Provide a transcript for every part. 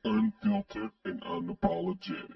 Unfiltered and unapologetic.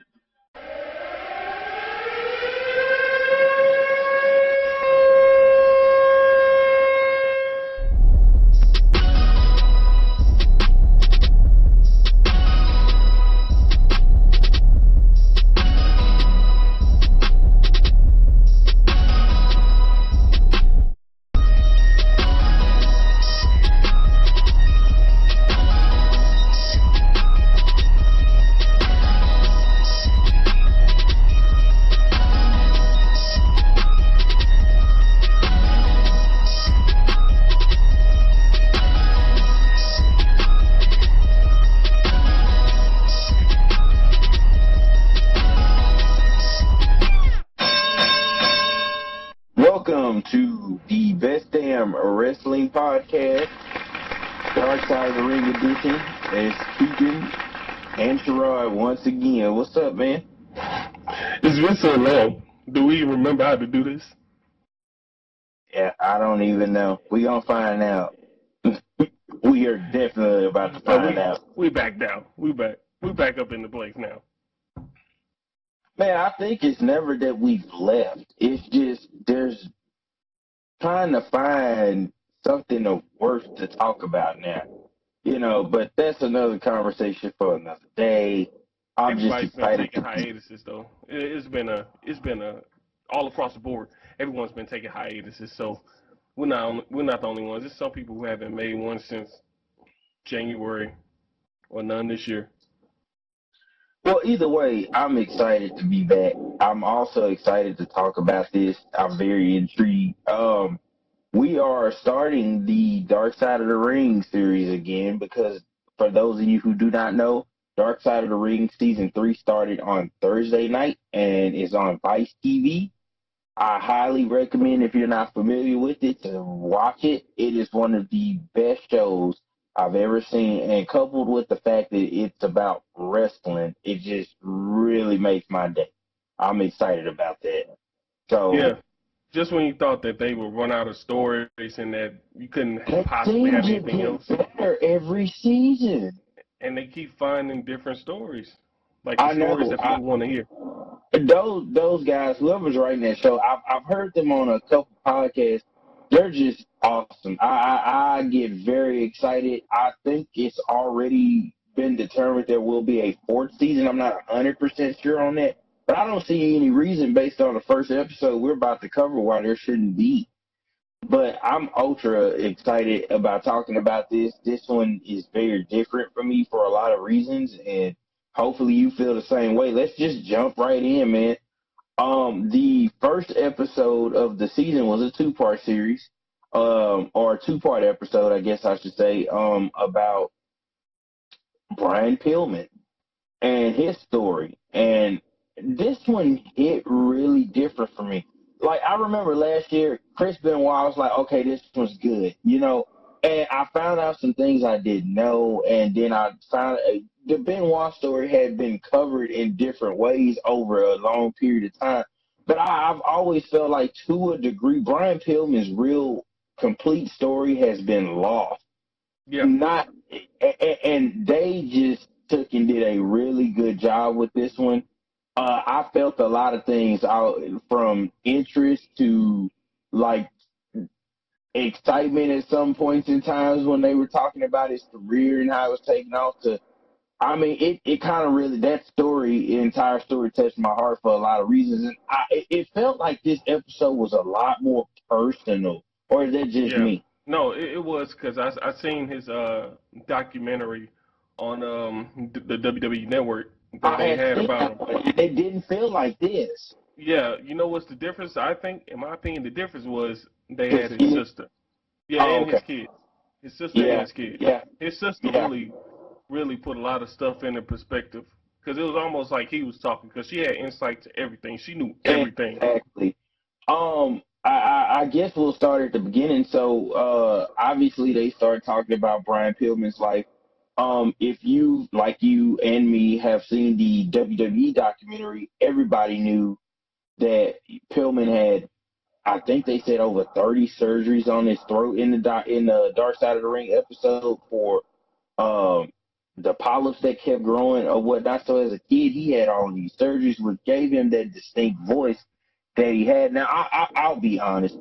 Welcome to the Best Damn Wrestling Podcast, Dark Side of the Ring edition. It's Keegan and Sherrod once again. What's up, man? It's been so long. Do we even remember how to do this? Yeah, I don't even know. We gonna find out. We are definitely about to find out. We back down. We back up in the place now. Man, I think it's never that we've left. It's just there's trying to find something of worth to talk about now. But that's another conversation for another day. Everybody's been taking hiatuses though. It's been a all across the board. Everyone's been taking hiatuses, so we're not the only ones. There's some people who haven't made one since January or none this year. Well, either way, I'm excited to be back. I'm also excited to talk about this. I'm very intrigued. We are starting the Dark Side of the Ring series again because for those of you who do not know, Dark Side of the Ring Season 3 started on Thursday night and is on Vice TV. I highly recommend, if you're not familiar with it, to watch it. It is one of the best shows I've ever seen, and coupled with the fact that it's about wrestling, it just really makes my day. I'm excited about that. So yeah, just when you thought that they would run out of stories and that you couldn't possibly have anything else, better every season, and they keep finding different stories, like the stories that people want to hear. Those guys, whoever's writing that show, I've heard them on a couple podcasts. They're just awesome. I get very excited. I think it's already been determined there will be a fourth season. I'm not 100% sure on that, but I don't see any reason based on the first episode we're about to cover why there shouldn't be. But I'm ultra excited about talking about this. This one is very different for me for a lot of reasons, and hopefully you feel the same way. Let's just jump right in, man. The first episode of the season was a two-part series, or a two-part episode, I guess I should say, about Brian Pillman and his story. And this one hit really different for me. Like, I remember last year, Chris Benoit was like, okay, this one's good, and I found out some things I didn't know, and then I found the Benoit story had been covered in different ways over a long period of time. But I've always felt like, to a degree, Brian Pillman's real complete story has been lost. Yeah. And they just took and did a really good job with this one. I felt a lot of things out from interest to like excitement at some points in times when they were talking about his career and how it was taking off to, it kind of really, that story, the entire story touched my heart for a lot of reasons. And it felt like this episode was a lot more personal, or is that just me? No, it was because I seen his documentary on the WWE Network that they had about him. It didn't feel like this. Yeah, you know what's the difference? I think, in my opinion, the difference was they had his sister. Yeah, and his kids. His sister and his kids. Yeah. His sister really put a lot of stuff into perspective because it was almost like he was talking because she had insight to everything. She knew everything. Exactly. I guess we'll start at the beginning. So, obviously, they started talking about Brian Pillman's life. If you, like you and me, have seen the WWE documentary, everybody knew that Pillman had, I think they said, over 30 surgeries on his throat in the Dark Side of the Ring episode for the polyps that kept growing or whatnot. So as a kid, he had all these surgeries, which gave him that distinct voice that he had. Now, I'll be honest,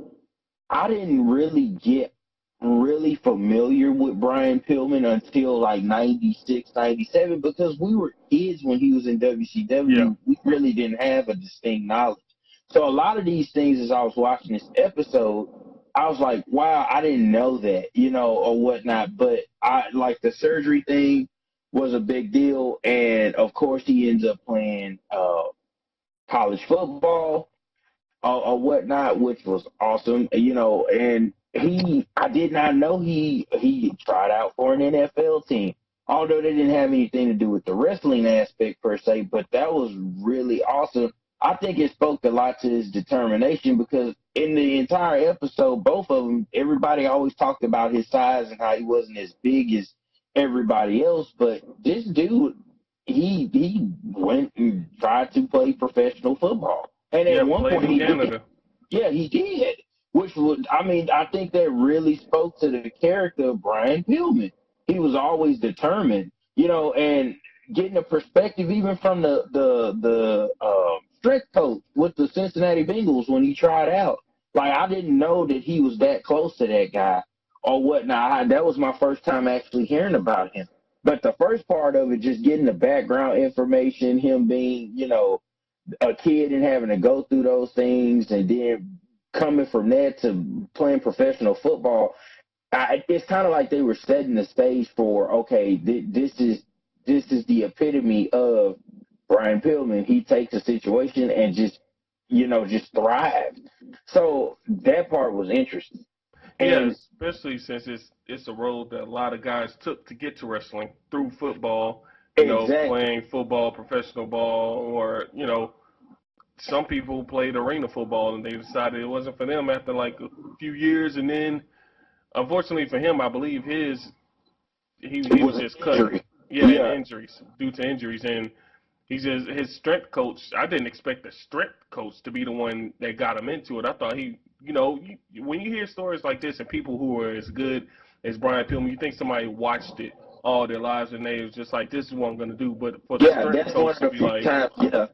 I didn't really get really familiar with Brian Pillman until like 96, 97, because we were kids when he was in Yeah. WCW. We really didn't have a distinct knowledge. So a lot of these things, as I was watching this episode, I was like, wow, I didn't know that, or whatnot. But I like the surgery thing was a big deal. And of course, he ends up playing college football or whatnot, which was awesome, and I did not know he tried out for an NFL team, although they didn't have anything to do with the wrestling aspect per se, but that was really awesome. I think it spoke a lot to his determination, because in the entire episode, both of them, everybody always talked about his size and how he wasn't as big as everybody else, but this dude, he went and tried to play professional football. And at Yeah, one played point in he did. Canada. Yeah, he did. Which would, I mean, I think that really spoke to the character of Brian Pillman. He was always determined, and getting a perspective even from the strength coach with the Cincinnati Bengals when he tried out. Like, I didn't know that he was that close to that guy or whatnot. That was my first time actually hearing about him. But the first part of it, just getting the background information, him being, a kid and having to go through those things, and then coming from that to playing professional football, it's kind of like they were setting the stage for, okay, this is the epitome of Brian Pillman. He takes a situation and just thrives. So that part was interesting. Yeah, And especially since it's a road that a lot of guys took to get to wrestling through football, exactly, playing football, professional ball, or, some people played arena football and they decided it wasn't for them after like a few years, and then unfortunately for him, I believe it he was was an just cut. injury. Yeah, and Yeah, injuries, due to injuries, and he's just his strength coach. I didn't expect the strength coach to be the one that got him into it. I thought when you hear stories like this and people who are as good as Brian Pillman, you think somebody watched it all their lives and they was just like, this is what I'm gonna do. But for the yeah, strength that's one coach of to the be few like times. Yeah,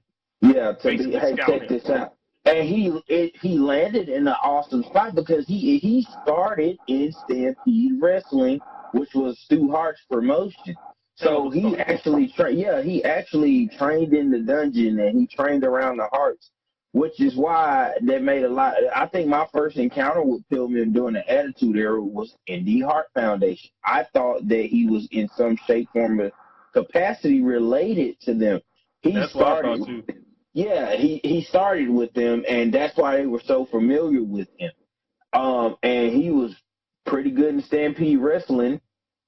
yeah, to be, basically hey, scout check him. this out. And he landed in an awesome spot, because he started in Stampede Wrestling, which was Stu Hart's promotion. Hell of So a start. he actually trained in the dungeon, and he trained around the Hearts, which is why that made a lot. I think my first encounter with Pillman during the Attitude Era was in the Hart Foundation. I thought that he was in some shape, form, or capacity related to them. He That's what I started thought too. Yeah, he started with them, and that's why they were so familiar with him. And he was pretty good in Stampede Wrestling,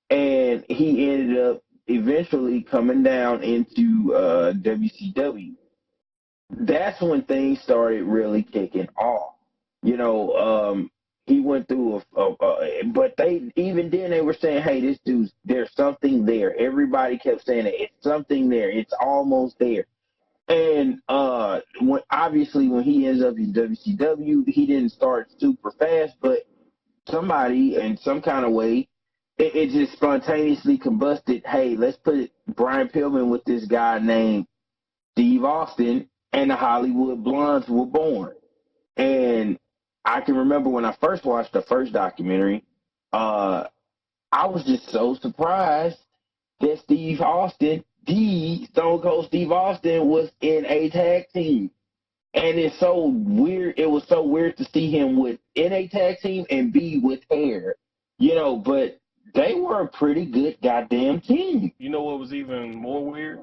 and he ended up eventually coming down into WCW. That's when things started really kicking off. He went through but they even then they were saying, hey, this dude's, there's something there. Everybody kept saying it. It's something there. It's almost there. And when he ends up in WCW, he didn't start super fast, but somebody in some kind of way, it just spontaneously combusted. Hey, let's put Brian Pillman with this guy named Steve Austin, and the Hollywood Blondes were born. And I can remember when I first watched the first documentary, uh, I was just so surprised that Steve Austin, the Stone Cold Steve Austin, was in a tag team. And it's so weird. It was so weird to see him in a tag team and be with hair, but they were a pretty good goddamn team. You know what was even more weird?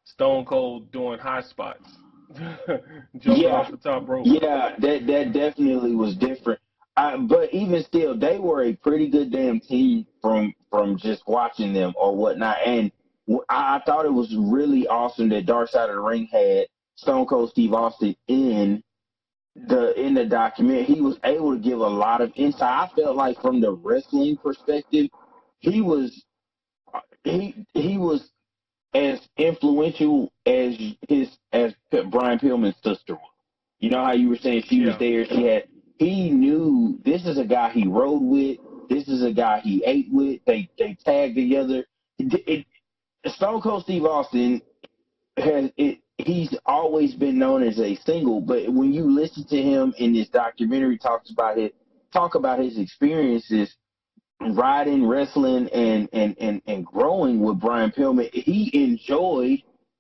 Stone Cold doing high spots, jumping Yeah, off the top rope. yeah, that definitely was different. But even still, they were a pretty good damn team from just watching them or whatnot. And I thought it was really awesome that Dark Side of the Ring had Stone Cold Steve Austin in the document. He was able to give a lot of insight. I felt like from the wrestling perspective, he was he was as influential as Brian Pillman's sister was. You know how you were saying she was Yeah, there. He knew this is a guy he rode with. This is a guy he ate with. They tagged together. Stone Cold Steve Austin he's always been known as a single, but when you listen to him in this documentary, talk about his experiences riding, wrestling, and growing with Brian Pillman, he enjoyed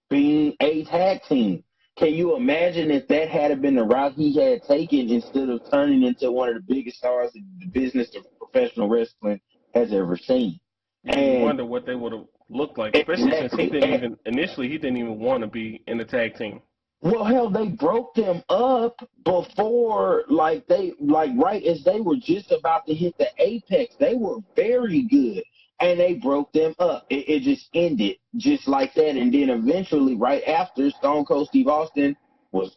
being a tag team. Can you imagine if that had been the route he had taken instead of turning into one of the biggest stars in the business of professional wrestling has ever seen? You And wonder what they would have looked like, especially since exactly. he didn't even want to be in the tag team. Well, hell, they broke them up before, right as they were just about to hit the apex. They were very good, and they broke them up. It just ended just like that, and then eventually, right after, Stone Cold Steve Austin was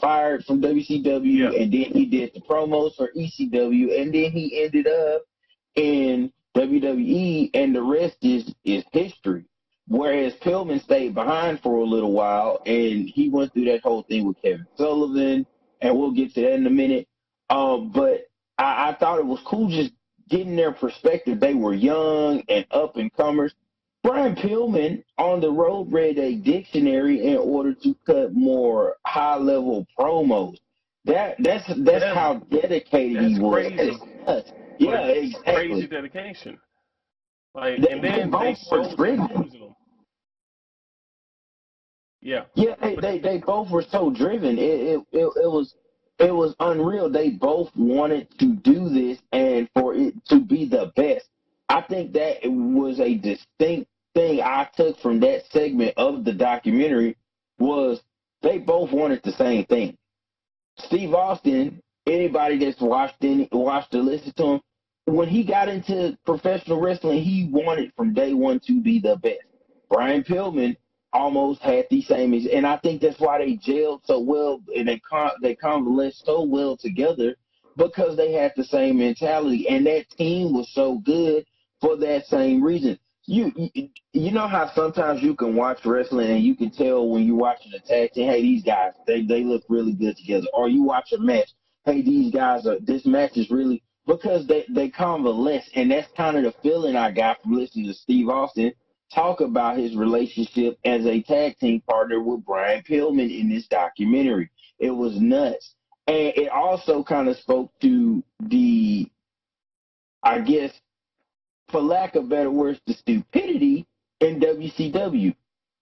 fired from WCW, Yeah. and then he did the promos for ECW, and then he ended up in WWE, and the rest is history. Whereas Pillman stayed behind for a little while, and he went through that whole thing with Kevin Sullivan, and we'll get to that in a minute. But I thought it was cool just getting their perspective. They were young and up and comers. Brian Pillman on the road read a dictionary in order to cut more high level promos. That's how dedicated he That's was. crazy. Yeah, exactly. Crazy dedication. Like, and They then they both were showed him driven. using them. Yeah. Yeah, they both were so driven. It was unreal. They both wanted to do this and for it to be the best. I think that it was a distinct thing I took from that segment of the documentary was they both wanted the same thing. Steve Austin, anybody that's watched or listened to him, when he got into professional wrestling, he wanted from day one to be the best. Brian Pillman almost had the same, and I think that's why they gelled so well and they convalesced so well together because they had the same mentality, and that team was so good for that same reason. You know how sometimes you can watch wrestling and you can tell when you're watching a tag team, hey, these guys they look really good together. Or you watch a match, hey, this match is really because they convalesce, and that's kind of the feeling I got from listening to Steve Austin talk about his relationship as a tag team partner with Brian Pillman in this documentary. It was nuts, and it also kind of spoke to I guess for lack of better words, the stupidity in WCW.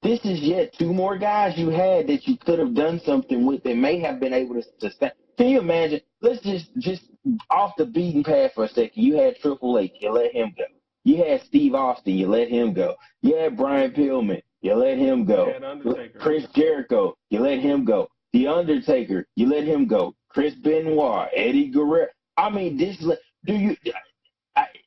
This is yet two more guys you had that you could have done something with that may have been able to sustain. Can you imagine? Let's just off the beaten path for a second. You had Triple H, you let him go. You had Steve Austin, you let him go. You had Brian Pillman, you let him go. Yeah, Undertaker. Chris Jericho, you let him go. The Undertaker, you let him go. Chris Benoit, Eddie Guerrero. I mean, do you?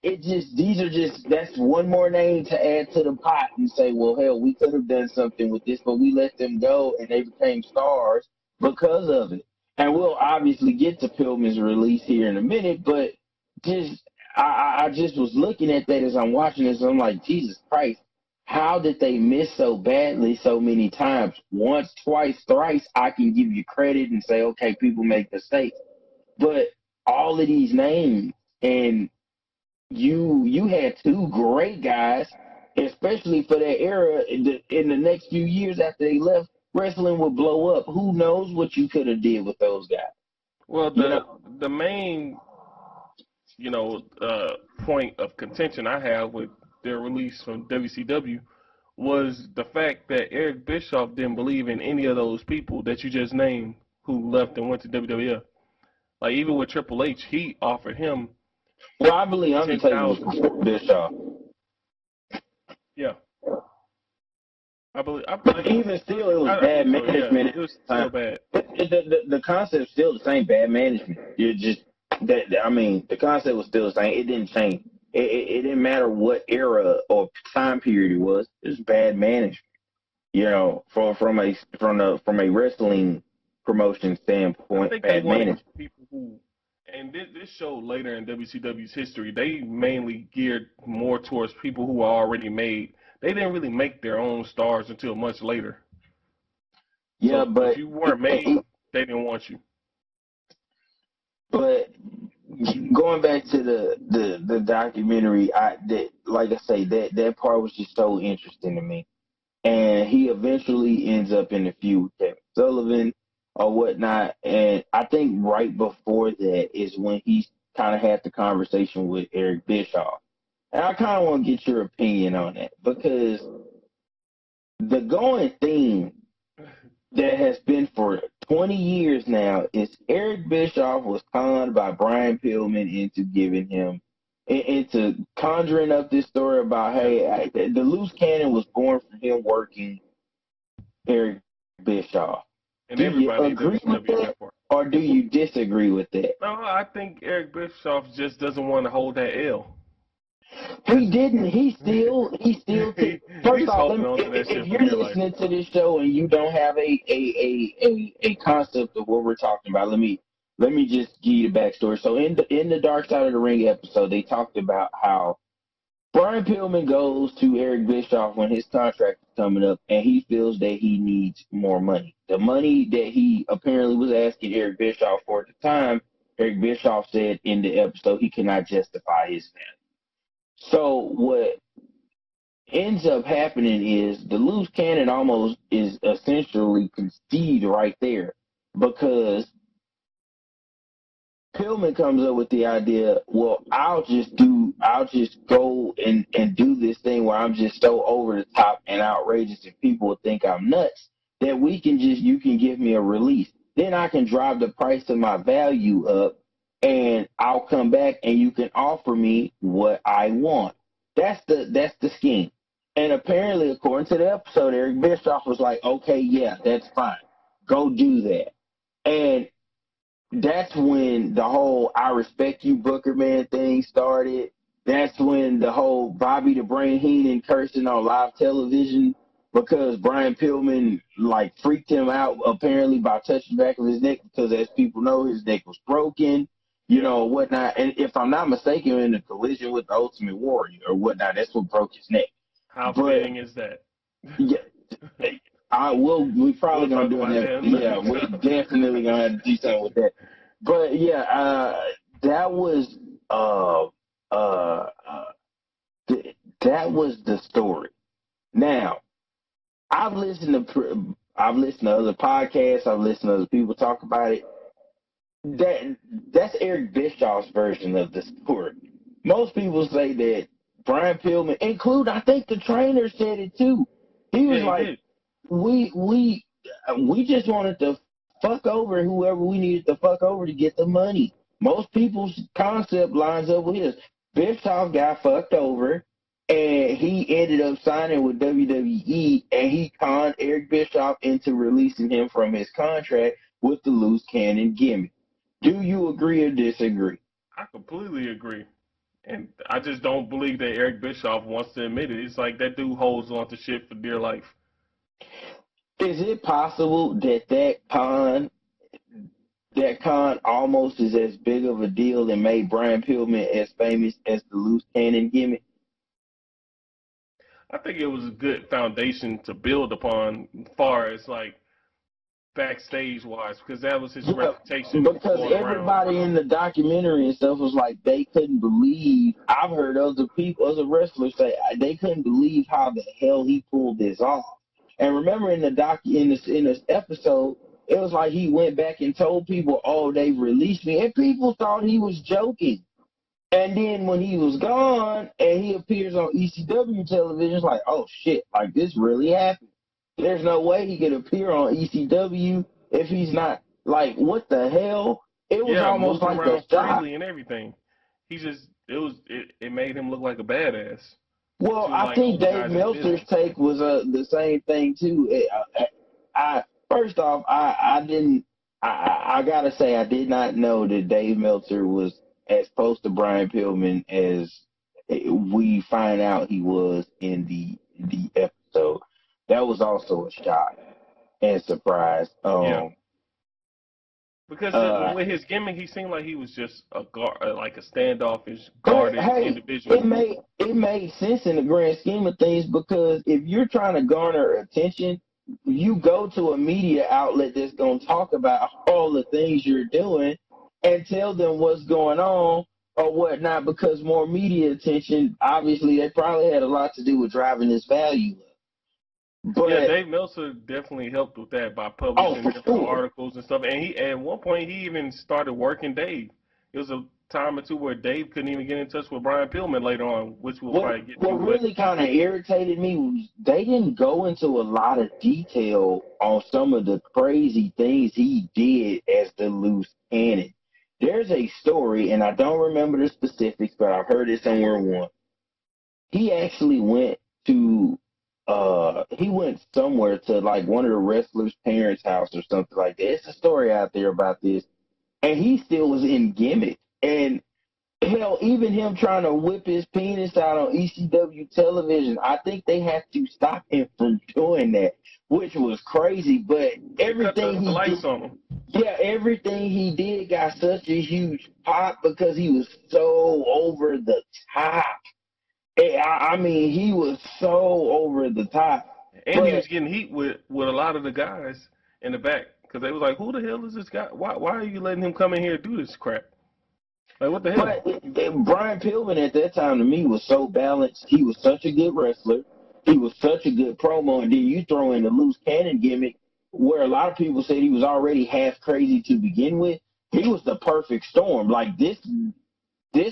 That's one more name to add to the pot and say, well, hell, we could have done something with this, but we let them go and they became stars because of it. And we'll obviously get to Pillman's release here in a minute, but I just was looking at that as I'm watching this, and I'm like, Jesus Christ, how did they miss so badly so many times? Once, twice, thrice, I can give you credit and say, okay, people make mistakes. But all of these names and you had two great guys, especially for that era. In the next few years after they left, wrestling would blow up. Who knows what you could have did with those guys? Well, You know, the main point of contention I have with their release from WCW was the fact that Eric Bischoff didn't believe in any of those people that you just named who left and went to WWF. Like even with Triple H, he offered him well, I believe Undertaker was 10,000. before Bischoff. Yeah, I believe. But even still, it was I bad think so. Yeah, management at it was the still time. bad. The concept's still the same, bad management. You just I mean, the concept was still the same. It didn't change. It didn't matter what era or time period it was. It was bad management. You know, from a wrestling promotion I standpoint, think they bad wanted management. people who, and this showed later in WCW's history, they mainly geared more towards people who are already made. They didn't really make their own stars until much later. Yeah, So if you weren't made, they didn't want you. but going back to the documentary, like I say, that part was just so interesting to me. And he eventually ends up in a feud with Kevin Sullivan or whatnot. And I think right before that is when he kind of had the conversation with Eric Bischoff. And I kind of want to get your opinion on that because the going theme that has been for 20 years now is Eric Bischoff was conned by Brian Pillman into conjuring up this story about, hey, the loose cannon was born from him working Eric Bischoff. And Do you everybody in agree with WCW that, or do you disagree with that? No, I think Eric Bischoff just doesn't want to hold that L. He didn't. He still. First He's off, holding on to that shit if for you're dear life. listening to this show and you don't have a concept of what we're talking about, let me just give you the backstory. So in the Dark Side of the Ring episode, they talked about how Brian Pillman goes to Eric Bischoff when his contract is coming up, and he feels that he needs more money. The money that he apparently was asking Eric Bischoff for at the time, Eric Bischoff said in the episode he cannot justify his value. So what ends up happening is the loose cannon almost is essentially conceded right there because Pillman comes up with the idea, well, I'll just go and do this thing where I'm just so over the top and outrageous and people will think I'm nuts that you can give me a release. Then I can drive the price of my value up and I'll come back and you can offer me what I want. That's the scheme. And apparently, according to the episode, Eric Bischoff was like, okay, yeah, that's fine. Go do that. And that's when the whole I respect you Booker man thing started. That's when the whole Bobby the Brain Heenan cursing on live television because Brian Pillman like freaked him out apparently by touching the back of his neck because as people know his neck was broken, whatnot. And if I'm not mistaken, in the collision with the Ultimate Warrior or whatnot, that's what broke his neck. How fitting is that? Yeah. We probably gonna do it. Yeah, we're definitely gonna have to do something with that. But yeah, that was that was the story. Now, I've listened to other podcasts. I've listened to other people talk about it. That's Eric Bischoff's version of the story. Most people say that Brian Pillman, I think the trainer said it too. He was like, we just wanted to fuck over whoever we needed to fuck over to get the money. Most people's concept lines up with his. Bischoff got fucked over, and he ended up signing with WWE, and he conned Eric Bischoff into releasing him from his contract with the loose cannon gimmick. Do you agree or disagree? I completely agree. And I just don't believe that Eric Bischoff wants to admit it. It's like that dude holds on to shit for dear life. Is it possible that con almost is as big of a deal and made Brian Pillman as famous as the loose cannon gimmick? I think it was a good foundation to build upon as far as like backstage wise because that was his reputation. Because everybody in the documentary and stuff was like they couldn't believe. I've heard other wrestlers say they couldn't believe how the hell he pulled this off. And remember in this episode, it was like he went back and told people, "Oh, they released me," and people thought he was joking. And then when he was gone and he appears on ECW television, it's like, "Oh shit! Like this really happened." There's no way he could appear on ECW if he's not like, what the hell? It was almost like that freely and everything. It made him look like a badass. Well, I think Dave Meltzer's take was the same thing too. First off, I gotta say I did not know that Dave Meltzer was as close to Brian Pillman as we find out he was in the episode. That was also a shock and surprise. Because with his gimmick, he seemed like he was just like a standoffish, guarded individual. It made sense in the grand scheme of things because if you're trying to garner attention, you go to a media outlet that's going to talk about all the things you're doing, and tell them what's going on or whatnot, because more media attention, obviously, they probably had a lot to do with driving this value up. Yeah, But, Dave Meltzer definitely helped with that by oh, publishing for different sure. articles and stuff. And he, at one point, he even started working Dave. It was a time or two where Dave couldn't even get in touch with Brian Pillman later on, which we'll What probably get what to. But really kind of irritated me was they didn't go into a lot of detail on some of the crazy things he did as the loose cannon. There's a story, and I don't remember the specifics, but I've heard it somewhere once. He actually went to he went somewhere to like one of the wrestlers' parents' house or something like that. It's a story out there about this, and he still was in gimmick. And hell, even him trying to whip his penis out on ECW television, I think they had to stop him from doing that, which was crazy. But they cut everything the he lights did, on him. yeah, everything he did got such a huge pop because he was so over the top. I mean, he was so over the top. And he But was getting heat with a lot of the guys in the back because they was like, "Who the hell is this guy? Why are you letting him come in here and do this crap? Like, what the hell?" Brian Pillman at that time to me was so balanced. He was such a good wrestler. He was such a good promo, and then you throw in the loose cannon gimmick, where a lot of people said he was already half crazy to begin with. He was the perfect storm. Like this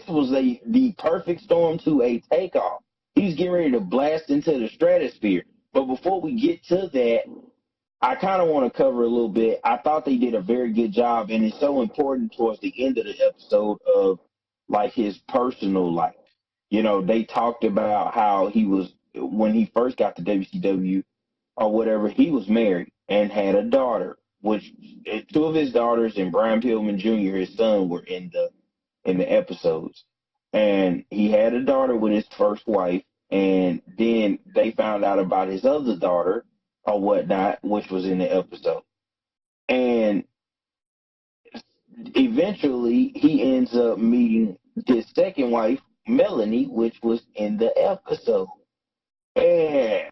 was the perfect storm to a takeoff. He was getting ready to blast into the stratosphere. But before we get to that, I kind of want to cover a little bit. I thought they did a very good job, and it's so important towards the end of the episode of like his personal life. You know, they talked about how he was when he first got to WCW or whatever. He was married and had a daughter, which two of his daughters and Brian Pillman Jr., his son, were in the episodes. And he had a daughter with his first wife, and then they found out about his other daughter or whatnot, which was in the episode. And eventually he ends up meeting his second wife, Melanie, which was in the episode. And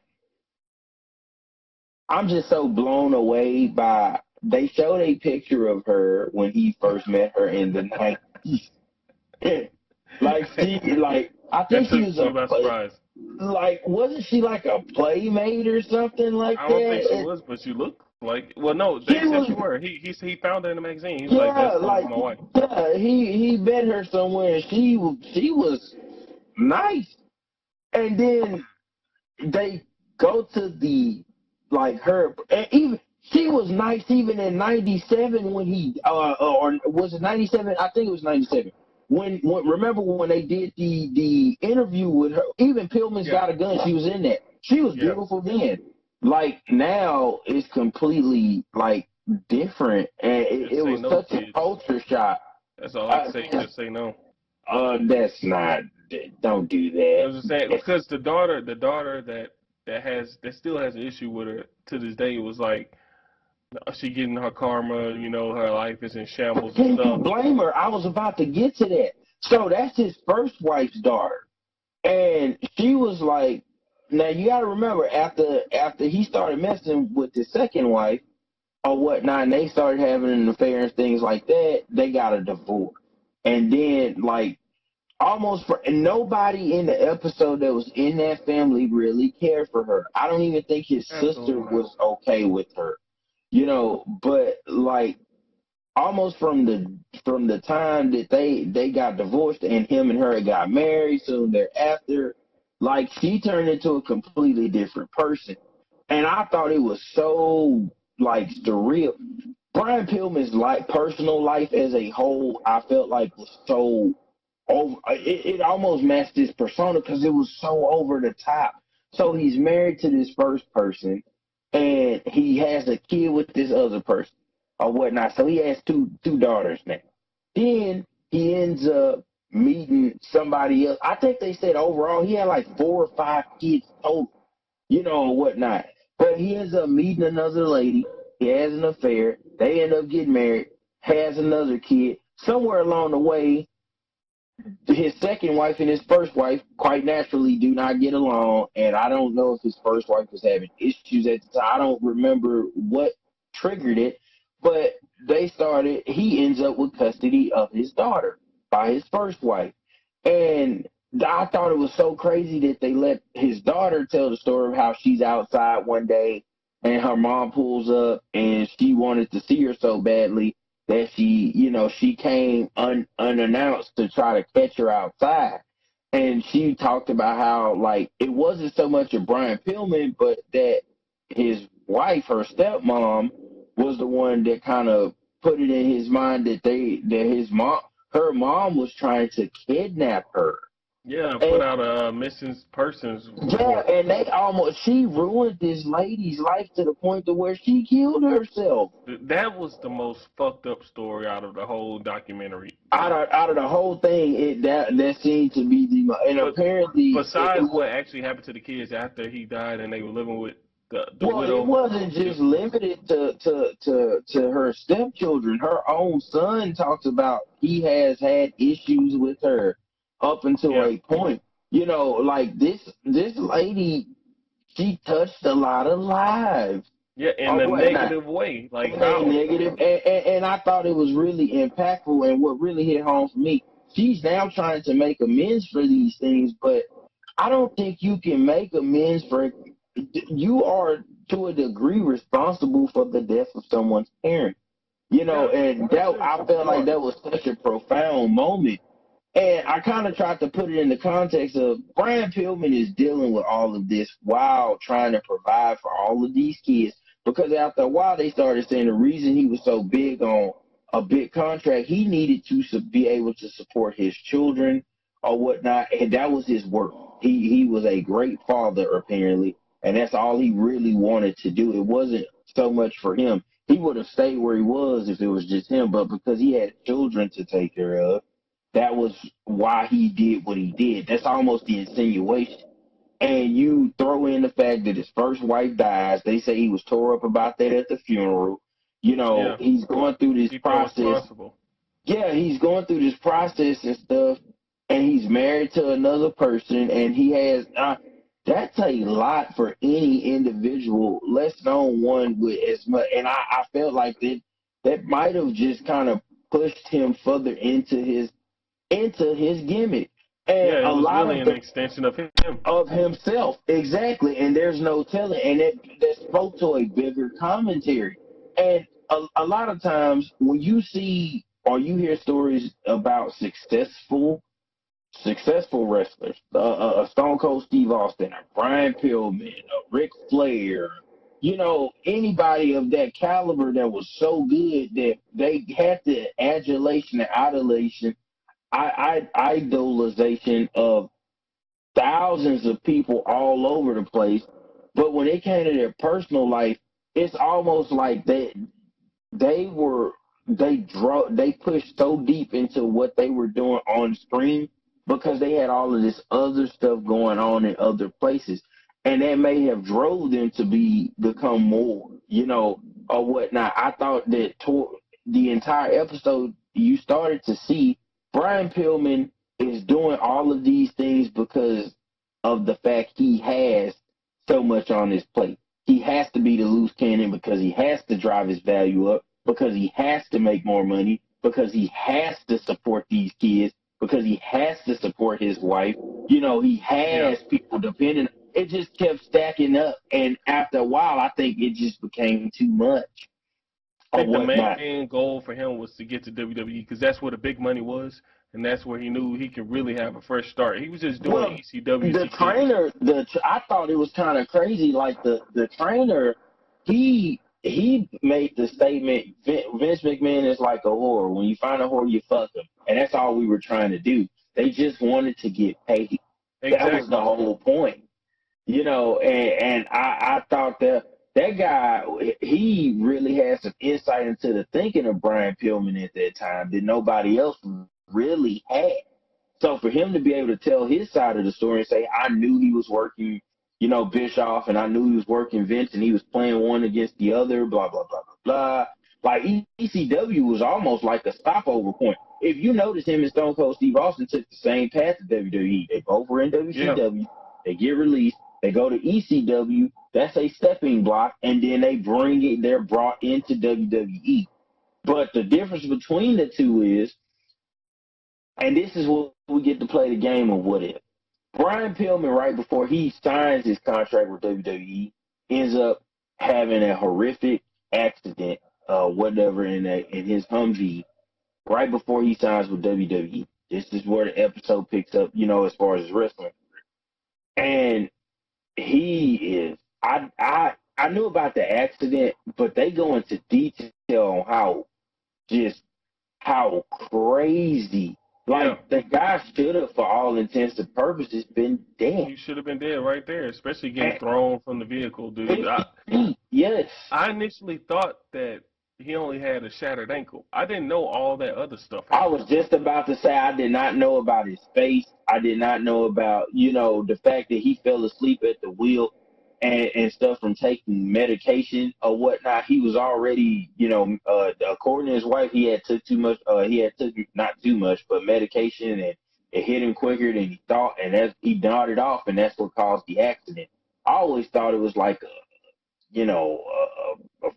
I'm just so blown away by they showed a picture of her when he first met her in the 90s. Like I That think she took was me by surprise. like wasn't she like a playmate or something like I don't think she that? was, but she looked like. Well, no, She they said was, she were. He found her in the magazine. He was like, yeah, "That's gonna be like my wife." yeah, he met her somewhere and she was nice. And then they go to the like her and even she was nice even in 97 when he or was it 97? I think it was 97. When remember when they did the interview with her, even Pillman's Yeah, Got a Gun, she was in that. She was yeah. beautiful then. Like now it's completely like different, and it Just say was no, such a kids. culture shock. That's all I can Uh, say. Just say no. that's not. Don't do I that. was just saying because the daughter that still has an issue with her to this day was like she getting her karma. Her life is in shambles and Can you stuff. blame her? I was about to get to that. So that's his first wife's daughter, and she was like, now you got to remember after he started messing with his second wife or whatnot, and they started having an affair and things like that. They got a divorce, and then like almost for and nobody in the episode that was in that family really cared for her. I don't even think his sister Absolutely not. was okay with her, but like almost from the time that they got divorced and him and her got married soon thereafter, like she turned into a completely different person. And I thought it was so like surreal. Brian Pillman's personal life as a whole, I felt like was so over. It almost matched his persona because it was so over the top. So he's married to this first person, and he has a kid with this other person or whatnot. So he has two daughters now. Then he ends up meeting somebody else. I think they said overall he had like 4 or 5 kids total, or whatnot. But he ends up meeting another lady. He has an affair. They end up getting married. Has another kid. Somewhere along the way, his second wife and his first wife quite naturally do not get along, and I don't know if his first wife was having issues at the time. I don't remember what triggered it, But he ends up with custody of his daughter by his first wife. And I thought it was so crazy that they let his daughter tell the story of how she's outside one day and her mom pulls up and she wanted to see her so badly that she came unannounced to try to catch her outside. And she talked about how, like, it wasn't so much of Brian Pillman, but that his wife, her stepmom, was the one that kind of put it in his mind her mom was trying to kidnap her. Yeah, put And out a missing persons yeah, report. and she ruined this lady's life to the point to where she killed herself. That was the most fucked up story out of the whole documentary. Out of the whole thing, that seemed to be and But apparently it besides what was. actually happened to the kids after he died and they were living with the Well, it widow, wasn't just limited to her stepchildren. Her own son talks about he has had issues with her up until yeah, a point. Like this lady, she touched a lot of lives yeah, in or a whatnot. negative way. Like In a how? negative, and I thought it was really impactful. And what really hit home for me, she's now trying to make amends for these things, but I don't think you can make amends for. You are to a degree responsible for the death of someone's parent. Yeah, And that I felt you like are. that was such a profound moment. And I kind of tried to put it in the context of Brian Pillman is dealing with all of this while trying to provide for all of these kids. Because after a while, they started saying the reason he was so big on a big contract, he needed to be able to support his children or whatnot. And that was his work. He was a great father, apparently. And that's all he really wanted to do. It wasn't so much for him. He would have stayed where he was if it was just him. But because he had children to take care of, that was why he did what he did. That's almost the insinuation. And you throw in the fact that his first wife dies. They say he was tore up about that at the funeral. Yeah, He's going through this he felt process. responsible. Yeah, he's going through this process and stuff. And he's married to another person. And he has, that's a lot for any individual, less known one with as much. And I felt like that might have just kind of pushed him further into his gimmick. And Yeah, it a was lot really of an the extension of him. of himself, exactly. And there's no telling, and that spoke to a bigger commentary. And a lot of times when you see or you hear stories about successful wrestlers, Stone Cold Steve Austin, a Brian Pillman, a Ric Flair, anybody of that caliber that was so good that they had the adulation and idolization of thousands of people all over the place. But when it came to their personal life, it's almost like they were they pushed so deep into what they were doing on screen because they had all of this other stuff going on in other places. And that may have drove them to become more, or whatnot. I thought that the entire episode you started to see Brian Pillman is doing all of these things because of the fact he has so much on his plate. He has to be the loose cannon because he has to drive his value up, because he has to make more money, because he has to support these kids, because he has to support his wife. He Yeah. has people depending. It just kept stacking up. And after a while, I think it just became too much I or think the whatnot. main goal for him was to get to WWE because that's where the big money was, and that's where he knew he could really have a fresh start. He was just doing Well, ECW the to get. trainer, I thought it was kind of crazy. Like the trainer, he made the statement. Vince McMahon is like a whore. When you find a whore, you fuck them, and that's all we were trying to do. They just wanted to get paid. That was the Exactly. whole point, And I thought that guy, he really had some insight into the thinking of Brian Pillman at that time that nobody else really had. So for him to be able to tell his side of the story and say, I knew he was working, Bischoff, and I knew he was working Vince, and he was playing one against the other, blah, blah, blah, blah, blah. Like ECW was almost like a stopover point. If you notice, him and Stone Cold Steve Austin took the same path to WWE. They both were in Yeah. WCW. They get released. They go to ECW, that's a stepping block, and then they're brought into WWE. But the difference between the two is, and this is what we get to play the game of what if. Brian Pillman, right before he signs his contract with WWE, ends up having a horrific accident, whatever, in his Humvee right before he signs with WWE. This is where the episode picks up, as far as wrestling. And he is. I knew about the accident, but they go into detail on how crazy. Like, the guy should have, for all intents and purposes, been dead. He should have been dead right there, especially getting thrown from the vehicle, dude. Yes. I initially thought that he only had a shattered ankle. I didn't know all that other stuff I happened. was just about to say I did not know about his face. I did not know about, the fact that he fell asleep at the wheel and stuff from taking medication or whatnot. He was already, according to his wife, he had took too much. He had took not too much, but medication, and it hit him quicker than he thought, and he nodded off, and that's what caused the accident. I always thought it was like a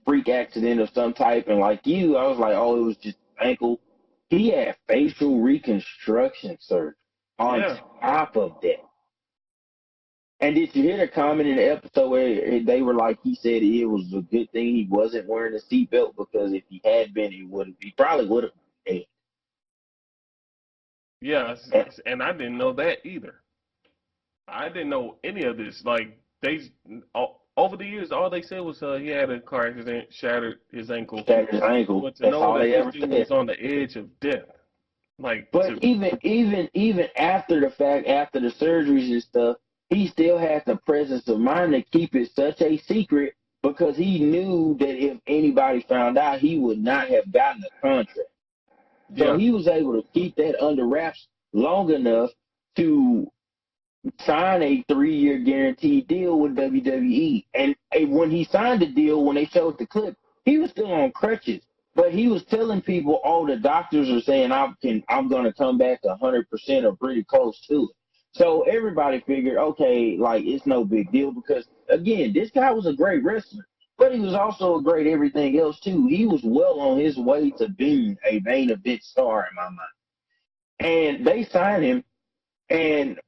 freak accident of some type, and like you, I was like, oh, it was just ankle. He had facial reconstruction surgery on top of that. And did you hear the comment in the episode where they were like, he said it was a good thing he wasn't wearing a seatbelt, because if he had been, he probably would have been dead. Yeah, and I didn't know that either. I didn't know any of this. Like, over the years, all they said was he had a car accident, shattered his ankle. Shattered his ankle. But to That's know all that they ever this dude said. was on the edge of death. But even after the fact, after the surgeries and stuff, he still had the presence of mind to keep it such a secret, because he knew that if anybody found out, he would not have gotten a contract. So he was able to keep that under wraps long enough to sign a 3-year guaranteed deal with WWE. And when he signed the deal, when they showed the clip, he was still on crutches. But he was telling people, oh, the doctors are saying I'm going to come back 100% or pretty close to it. So everybody figured, okay, like, it's no big deal, because, again, this guy was a great wrestler, but he was also a great everything else, too. He was well on his way to being a main event star in my mind. And they signed him, and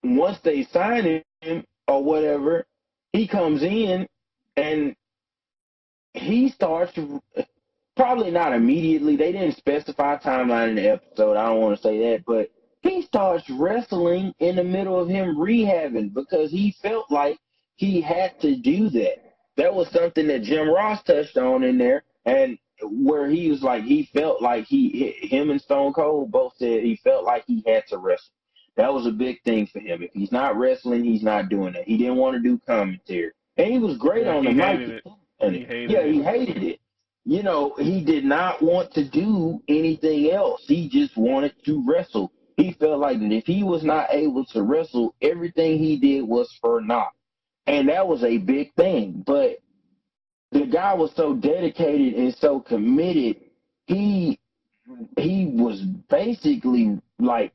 once they sign him or whatever, he comes in and he starts to, probably not immediately. They didn't specify timeline in the episode. I don't want to say that, but he starts wrestling in the middle of him rehabbing, because he felt like he had to do that. That was something that Jim Ross touched on in there, and where he was like, he felt like him and Stone Cold both said he felt like he had to wrestle. That was a big thing for him. If he's not wrestling, he's not doing that. He didn't want to do commentary. And he was great on the mic. He hated it. He did not want to do anything else. He just wanted to wrestle. He felt like that if he was not able to wrestle, everything he did was for naught. And that was a big thing. But the guy was so dedicated and so committed. He was basically like,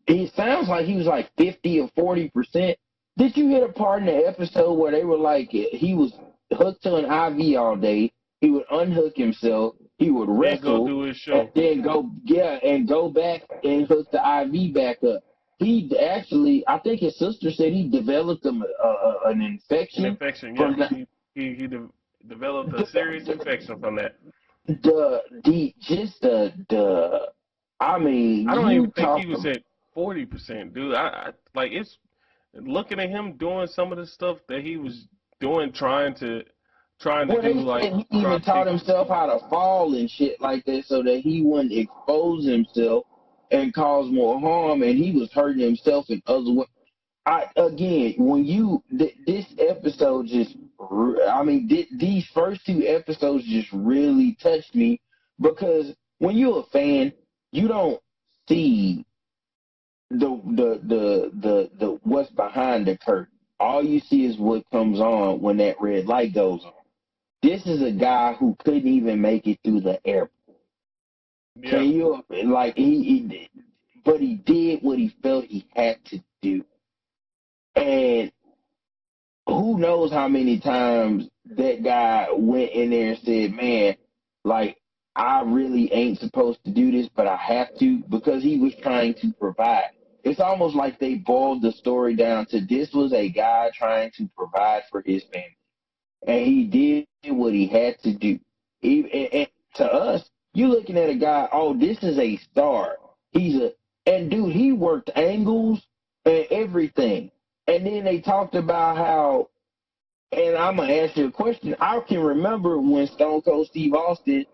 it sounds like he was like 50 or 40%. Did you hear the part in the episode where they were like, he was hooked to an IV all day, he would unhook himself, he would wrestle, go do his show, and then go back and hook the IV back up? He actually, I think his sister said he developed an infection. An infection, yeah. He developed a serious infection from that. I mean, I don't even think he was at 40%, dude. I like, it's looking at him doing some of the stuff that he was doing, trying to do, like, he even taught himself how to fall and shit like that, so that he wouldn't expose himself and cause more harm, and he was hurting himself in other ways. This episode just, these first 2 episodes just really touched me, because when you're a fan, you don't see the what's behind the curtain. All you see is what comes on when that red light goes on. This is a guy who couldn't even make it through the airport. Yeah. Can you, like, but he did what he felt he had to do. And who knows how many times that guy went in there and said, man, like, I really ain't supposed to do this, but I have to, because he was trying to provide. It's almost like they boiled the story down to this was a guy trying to provide for his family. And he did what he had to do. And to us, you looking at a guy, oh, this is a star. And dude, he worked angles and everything. And then they talked about how, and I'm going to ask you a question. I can remember when Stone Cold Steve Austin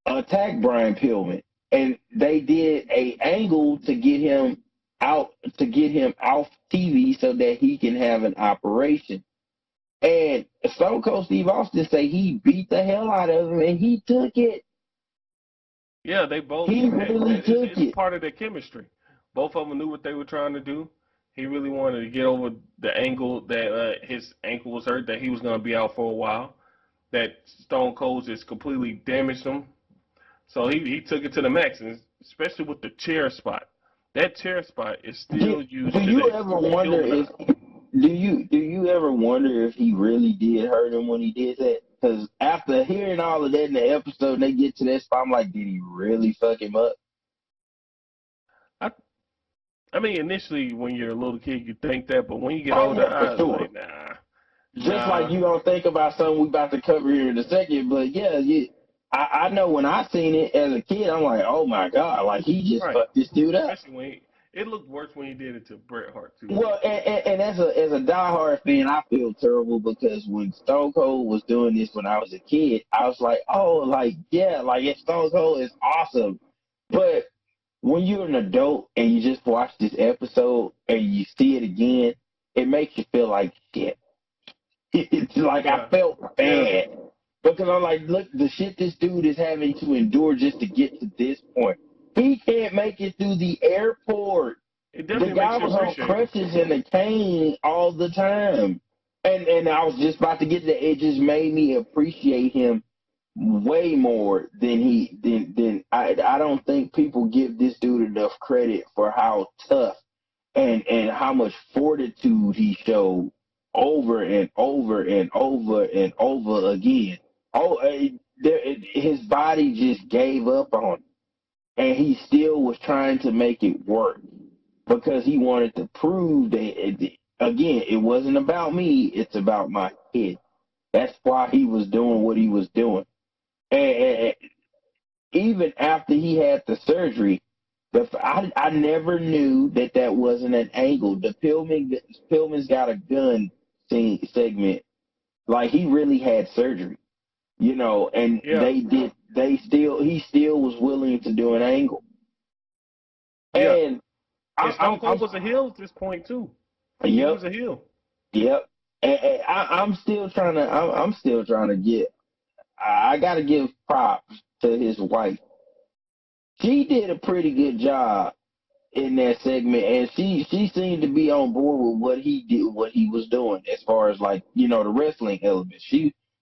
attacked Brian Pillman, and they did a angle to get him off TV so that he can have an operation. And Stone Cold Steve Austin say he beat the hell out of him, and he took it. Yeah, they both. He really took it's it. part of their chemistry. Both of them knew what they were trying to do. He really wanted to get over the angle that his ankle was hurt, that he was going to be out for a while. That Stone Cold just completely damaged him. So he took it to the max, and especially with the chair spot. That chair spot is still used Do today. you ever wonder if do you ever wonder if he really did hurt him when he did that? Because after hearing all of that in the episode, and they get to that spot, I'm like, did he really fuck him up? I mean, initially when you're a little kid, you think that, but when you get Oh older, yeah, I for was sure. like, nah. Just like you don't think about something we about to cover here in a second, but yeah, I know when I seen it as a kid, I'm like, oh my god, like he just Right. fucked this dude up. Especially when it looked worse when he did it to Bret Hart too. Well, and as a diehard fan, I feel terrible because when Stone Cold was doing this when I was a kid, I was like, oh, like yeah, like Stone Cold is awesome, but when you're an adult and you just watch this episode and you see it again, it makes you feel like shit. It's like I Yeah. felt Yeah. bad because I'm like, look, the shit this dude is having to endure just to get to this point. He can't make it through the airport. It The definitely guy makes you was on appreciate him. crutches and a cane all the time. And I was just about to get to that. It just made me appreciate him way more than I don't think people give this dude enough credit for how tough and how much fortitude he showed over and over and over and over again. Oh, his body just gave up on him, and he still was trying to make it work because he wanted to prove that again, it wasn't about me; it's about my kid. That's why he was doing what he was doing. And even after he had the surgery, I never knew that wasn't an angle. The Pillman's got a gun segment. Like he really had surgery, and Yeah. he still was willing to do an angle. Yeah. And And Stone I'm Cold was a heel at this point too. He yep, was a heel. yep. And I'm still trying to, I'm still trying to get, I got to give props to his wife. She did a pretty good job in that segment, and she seemed to be on board with what he was doing, as far as like the wrestling element.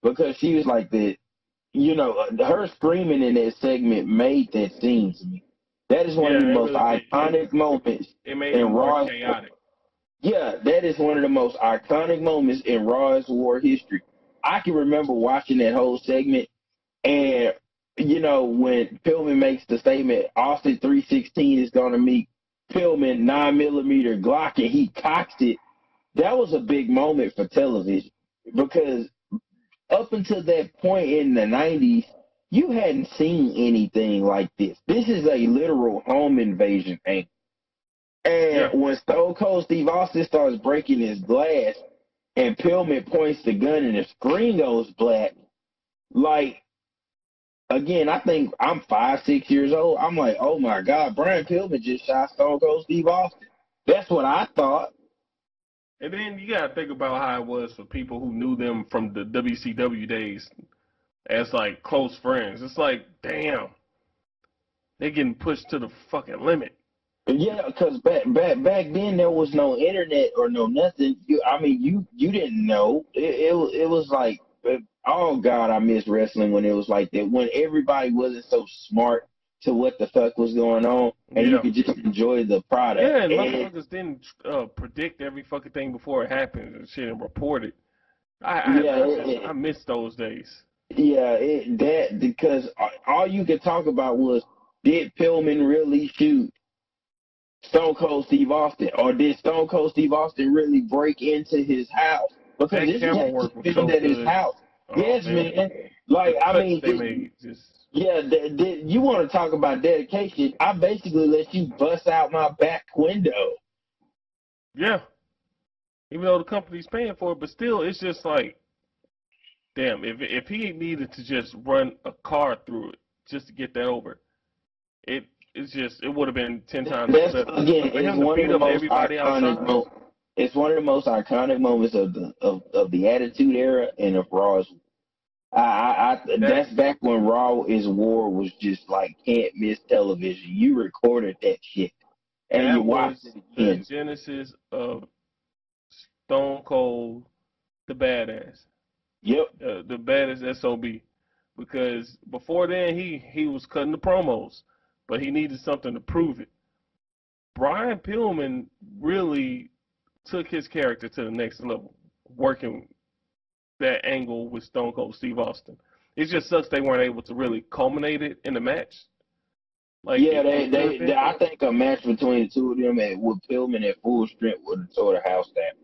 Because she was like her screaming in that segment made that scene to me. That is one of Yeah, the it most really did. iconic moments It made it in more Raw's. chaotic. Yeah, that is one of the most iconic moments in Raw's War history. I can remember watching that whole segment, and when Pillman makes the statement, Austin 316 is going to meet Pillman 9mm Glock, and he cocks it. That was a big moment for television because up until that point in the 90s, you hadn't seen anything like this. This is a literal home invasion thing. And Yeah. when Stone Cold Steve Austin starts breaking his glass and Pillman points the gun and the screen goes black, like, again, I think I'm 5, 6 years old. I'm like, oh my God, Brian Pillman just shot Stone Cold Steve Austin. That's what I thought. And then you gotta think about how it was for people who knew them from the WCW days as like close friends. It's like, damn, they're getting pushed to the fucking limit. Yeah, because back then there was no internet or no nothing. You didn't know. It was like, oh God, I miss wrestling when it was like that. When everybody wasn't so smart. to what the fuck was going on, and you Yeah. could just enjoy the product. Yeah, and And motherfuckers didn't predict every fucking thing before it happened and shit and report it. yeah, I miss those days. that because all you could talk about was, did Pillman really shoot Stone Cold Steve Austin, or did Stone Cold Steve Austin really break into his house? Because That this was camera work actually was filmed so at his good. house. Oh Yes, man, man. the Like, I cuts mean, they made just yeah, you want to talk about dedication? I basically let you bust out my back window. yeah. Even though the company's paying for it, but still, it's just like, damn. If he needed to just run a car through it just to get that over, it's just it would have been 10 times That's better. again, But for it's him to one of beat the up most everybody iconic outside, moments. It's one of the most iconic moments of the Attitude Era and of Raw's. that That's back when Raw is War was just like can't miss television. You recorded that shit and you that watched was it the again. genesis of Stone Cold, the badass, Yep. the baddest SOB. Because before then he was cutting the promos, but he needed something to prove it. Brian Pillman really took his character to the next level, working that angle with Stone Cold Steve Austin. It just sucks they weren't able to really culminate it in the match. Like Yeah, it could have been. I think a match between the two of them and with Pillman at full strength would have tore the house down.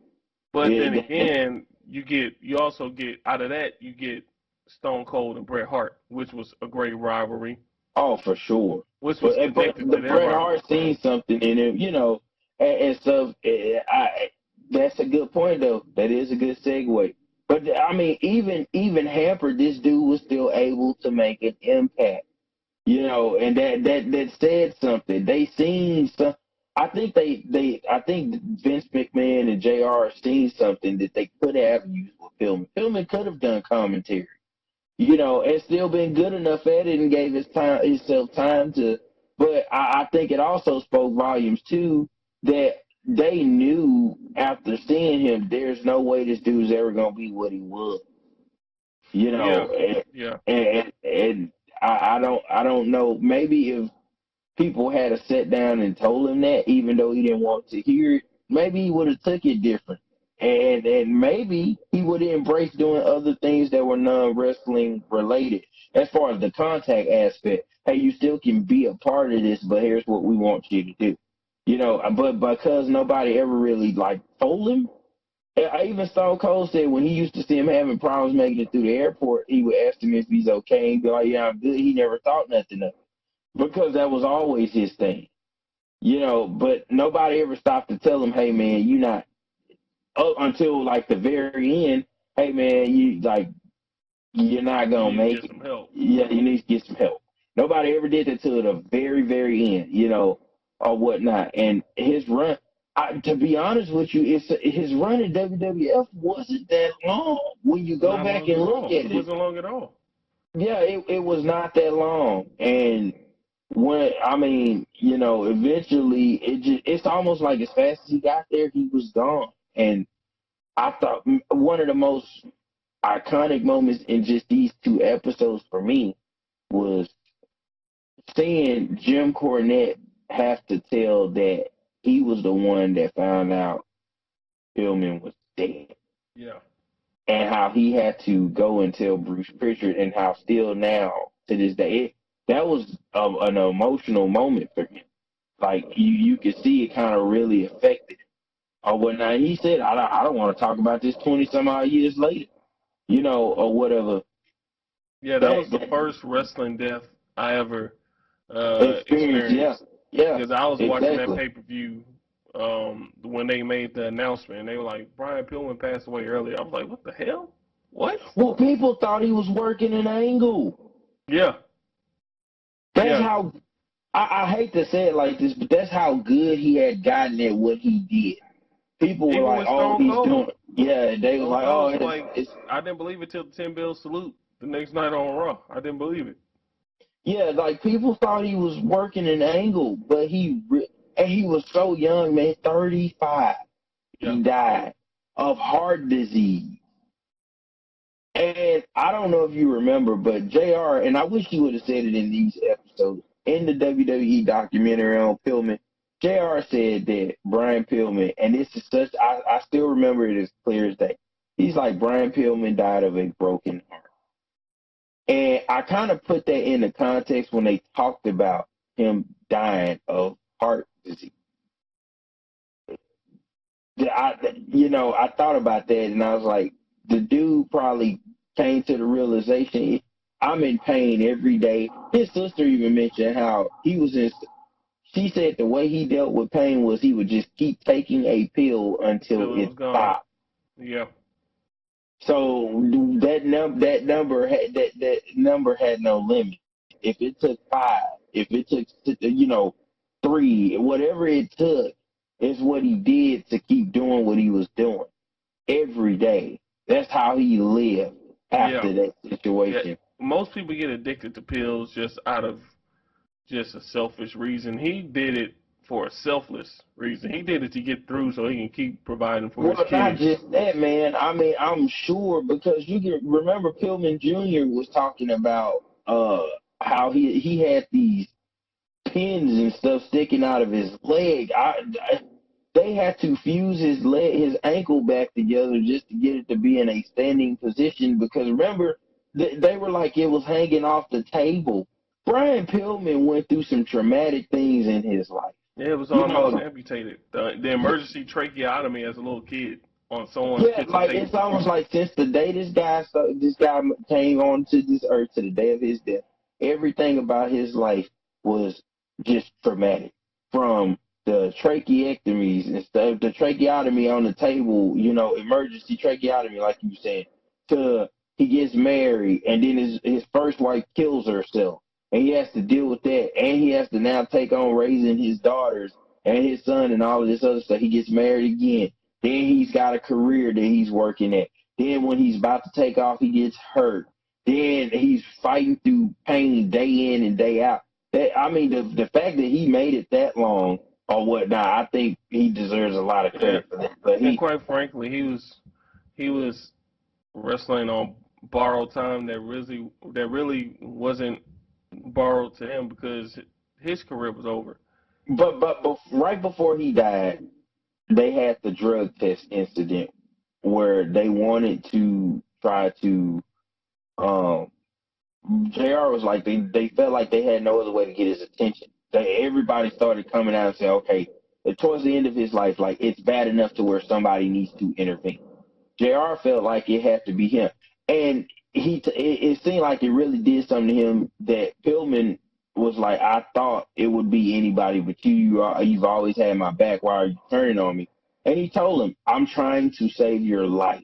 But then It, again, you also get out of that you get Stone Cold and Bret Hart, which was a great rivalry, Oh, for sure. which was But connected the to their Bret Hart rivalry. seen something in him, and so that's a good point though. That is a good segue. But I mean, even hampered, this dude was still able to make an impact, and that said something. They seen some. I think Vince McMahon and JR seen something that they could have used with Pillman. Pillman could have done commentary, and still been good enough at it and gave himself time to. But I think it also spoke volumes too that they knew after seeing him, there's no way this dude's ever gonna be what he was. You Yeah, know, and yeah, and I don't know. Maybe if people had a sat down and told him that, even though he didn't want to hear it, maybe he would have took it different. And maybe he would have embraced doing other things that were non wrestling related. As far as the contact aspect, hey, you still can be a part of this, but here's what we want you to do. But because nobody ever really like told him, I even Stone Cold said when he used to see him having problems making it through the airport, he would ask him if he's okay and be like, "Yeah, I'm good." He never thought nothing of it because that was always his thing. But nobody ever stopped to tell him, hey man, you not up until like the very end, hey man, you're not you gonna need to make get it. some help. Yeah, you need to get some help. Nobody ever did that till the very, very end, or whatnot. And his run, to be honest with you, his run in WWF wasn't that long when you go Not back long and at look all. It at it. wasn't long at all. Yeah, it was not that long. And when I mean, eventually it's almost like as fast as he got there, he was gone. And I thought one of the most iconic moments in just these two episodes for me was seeing Jim Cornette have to tell that he was the one that found out Pillman was dead, Yeah, and how he had to go and tell Bruce Pritchard, and how still now to this day that was an emotional moment for him. Like you could see it kind of really affected him. Or whatnot. He said, I don't want to talk about this 20 some odd years later, or whatever. yeah. That That, was the that first wrestling death I ever experience, yeah, experienced yeah, because I was watching that exactly. pay per view when they made the announcement and they were like Brian Pillman passed away earlier. I was like, what the hell? What? Well, people thought he was working an angle. Yeah, That's yeah. how I hate to say it like this, but that's how good he had gotten at what he did. People were Even like, with "Oh, Stone he's Cold. doing." Yeah, they was Stone like, "Oh, Cold was like, it's I didn't believe it till the 10 Bill salute the next night on Raw. I didn't believe it. yeah." Like people thought he was working an angle, but and he was so young, man, 35. Yeah, He died of heart disease. And I don't know if you remember, but JR, and I wish he would have said it in these episodes, in the WWE documentary on Pillman, JR said that Brian Pillman, and this is such, I still remember it as clear as day. He's like, Brian Pillman died of a broken heart. And I kind of put that into context when they talked about him dying of heart disease. I thought about that and I was like, the dude probably came to the realization I'm in pain every day. His sister even mentioned how he was in. She said the way he dealt with pain was he would just keep taking a pill until Until it it was gone. stopped. Yeah. So that number had no limit. If it took 5, if it took 3, whatever it took, is what he did to keep doing what he was doing every day. That's how he lived Yeah. after that Yeah. situation. Most people get addicted to pills just out of just a selfish reason. He did it for a selfless reason. He did it to get through so he can keep providing for Well, his not kids. just that, man. I mean, I'm sure because you can remember Pillman Jr. was talking about how he had these pins and stuff sticking out of his leg. They had to fuse his ankle back together just to get it to be in a standing position. Because remember, they were like it was hanging off the table. Brian Pillman went through some traumatic things in his life. Yeah, it was You almost know, amputated. The emergency tracheotomy as a little kid on someone's yeah, kitchen like it's table. almost like since the day this guy came onto this earth to the day of his death, everything about his life was just traumatic. From the tracheectomies and stuff, the tracheotomy on the table, emergency tracheotomy, like you said, to he gets married and then his first wife kills herself, and he has to deal with that, and he has to now take on raising his daughters and his son and all of this other stuff. He gets married again. Then he's got a career that he's working at. Then when he's about to take off, he gets hurt. Then he's fighting through pain day in and day out. The fact that he made it that long or whatnot, I think he deserves a lot of Yeah, credit for that. But and quite frankly, he was wrestling on borrowed time that really wasn't borrowed to him because his career was over. but right before he died, they had the drug test incident where they wanted to try to um JR was like they felt like they had no other way to get his attention. Everybody started coming out and saying, okay, towards the end of his life, like it's bad enough to where somebody needs to intervene. JR felt like it had to be him, and it seemed like it really did something to him that Pillman was like, I thought it would be anybody but you. You've always had my back. Why are you turning on me? And he told him, I'm trying to save your life.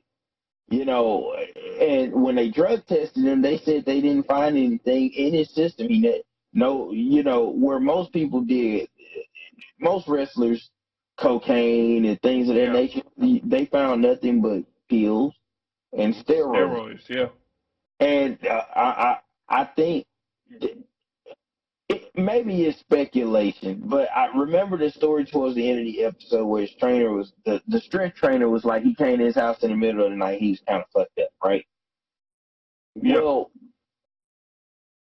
And when they drug tested him, they said they didn't find anything in his system. He had no, where most people did, most wrestlers, cocaine and things of that Yeah, nature, they found nothing but pills and steroids. steroids. Yeah, And I think maybe it's speculation, but I remember the story towards the end of the episode where his trainer was the strength trainer was like he came to his house in the middle of the night. He was kind of fucked up, right? yeah, Well,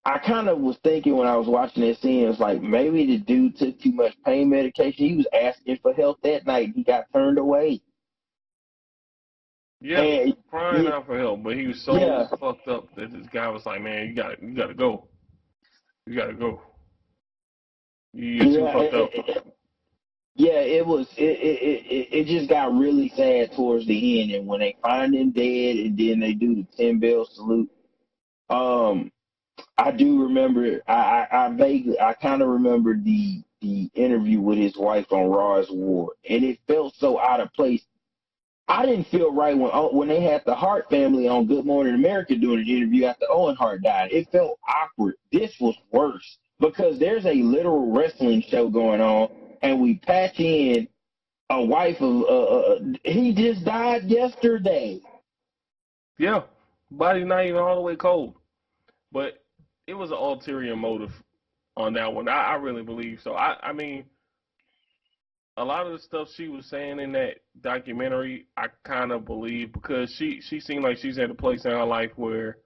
I kind of was thinking when I was watching that scene, it was like maybe the dude took too much pain medication. He was asking for help that night. He got turned away. yeah. And Crying out for help, but he was so yeah, fucked up that this guy was like, "Man, you gotta go. You gotta go. You're too yeah, fucked up." yeah. It was. It just got really sad towards the end, and when they find him dead, and then they do the 10 bell salute. Um, I do remember. I vaguely, I kind of remember the interview with his wife on Raw's War, and it felt so out of place. I didn't feel right when they had the Hart family on Good Morning America doing an interview after Owen Hart died. It felt awkward. This was worse because there's a literal wrestling show going on, and we patch in a wife of he just died yesterday. Yeah, body's not even all the way cold, but it was an ulterior motive on that one. I really believe so. I mean, a lot of the stuff she was saying in that documentary, I kind of believe because she seemed like she's at a place in her life where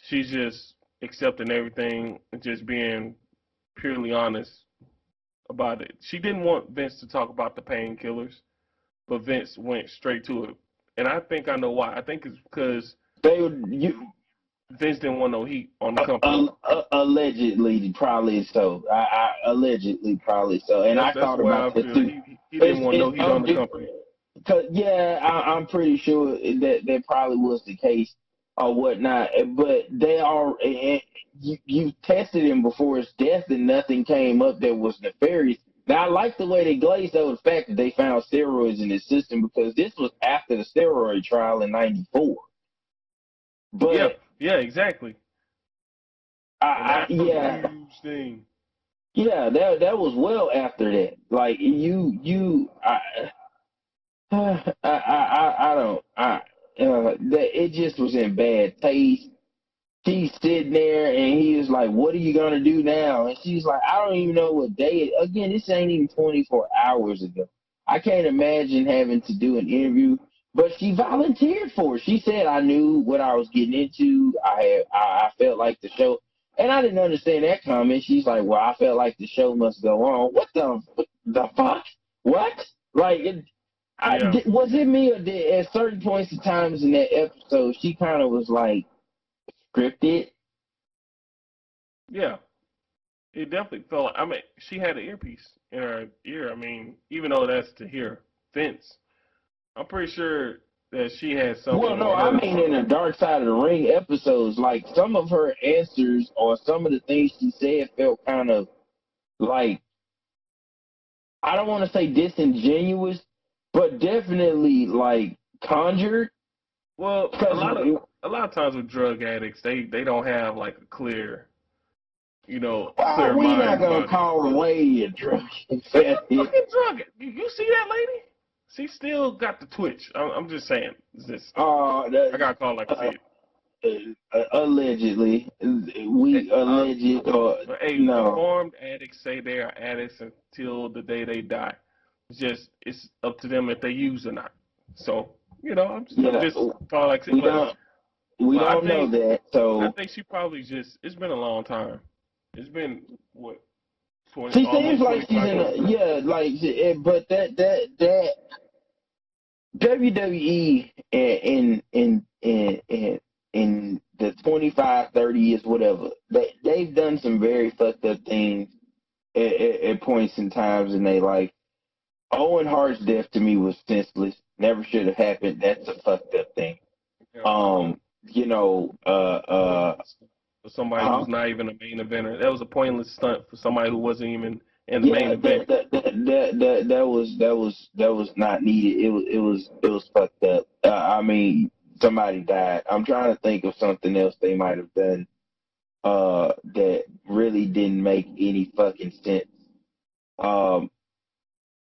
she's just accepting everything, and just being purely honest about it. She didn't want Vince to talk about the painkillers, but Vince went straight to it. And I think I know why. I think it's because Vince didn't want no heat on the company. Allegedly, probably so. Allegedly, probably so. And I That's thought why I about this feel too. he didn't want no heat on the company. Cause yeah, I'm pretty sure that probably was the case or whatnot. But they are, you tested him before his death, and nothing came up that was nefarious. Now I like the way they glazed over the fact that they found steroids in his system, because this was after the steroid trial in '94. But yeah, exactly. And that was a huge thing. Yeah, that was well after that. Like it just was in bad taste. She's sitting there and he was like, "What are you gonna do now?" And she's like, "I don't even know what day it." Again, this ain't even 24 hours ago. I can't imagine having to do an interview, but she volunteered for it. She said, "I knew what I was getting into. I felt like the show." And I didn't understand that comment. She's like, "Well, I felt like the show must go on." What the fuck? What? Like, was it me, or did at certain points of times in that episode she kind of was like scripted? Yeah, it definitely felt. I mean, she had an earpiece in her ear. I mean, even though that's to hear Vince, I'm pretty sure that she had something. Well, no, I mean in the Dark Side of the Ring episodes, like some of her answers or some of the things she said felt kind of like, I don't want to say disingenuous, but definitely like conjured. Well, a lot of times with drug addicts, they don't have like a clear, clear We're not mind gonna about it. call away a drug She's a fucking drug. You see that lady? She still got the twitch. I'm just saying. I gotta call like I see it. Allegedly, alleged or hey, no. informed addicts say they are addicts until the day they die. It's up to them if they use or not. So I'm just calling like we don't know that. So I think she probably just. It's been a long time. It's been what 20. She seems like she's in but that WWE in the 25, 30 years, whatever, they've done some very fucked up things at points in times in their life. Owen Hart's death to me was senseless. Never should have happened. That's a fucked up thing. For somebody who's not even a main eventer, that was a pointless stunt for somebody who wasn't even in the main event. That was not needed. It was fucked up. I mean, somebody died. I'm trying to think of something else they might have done that really didn't make any fucking sense.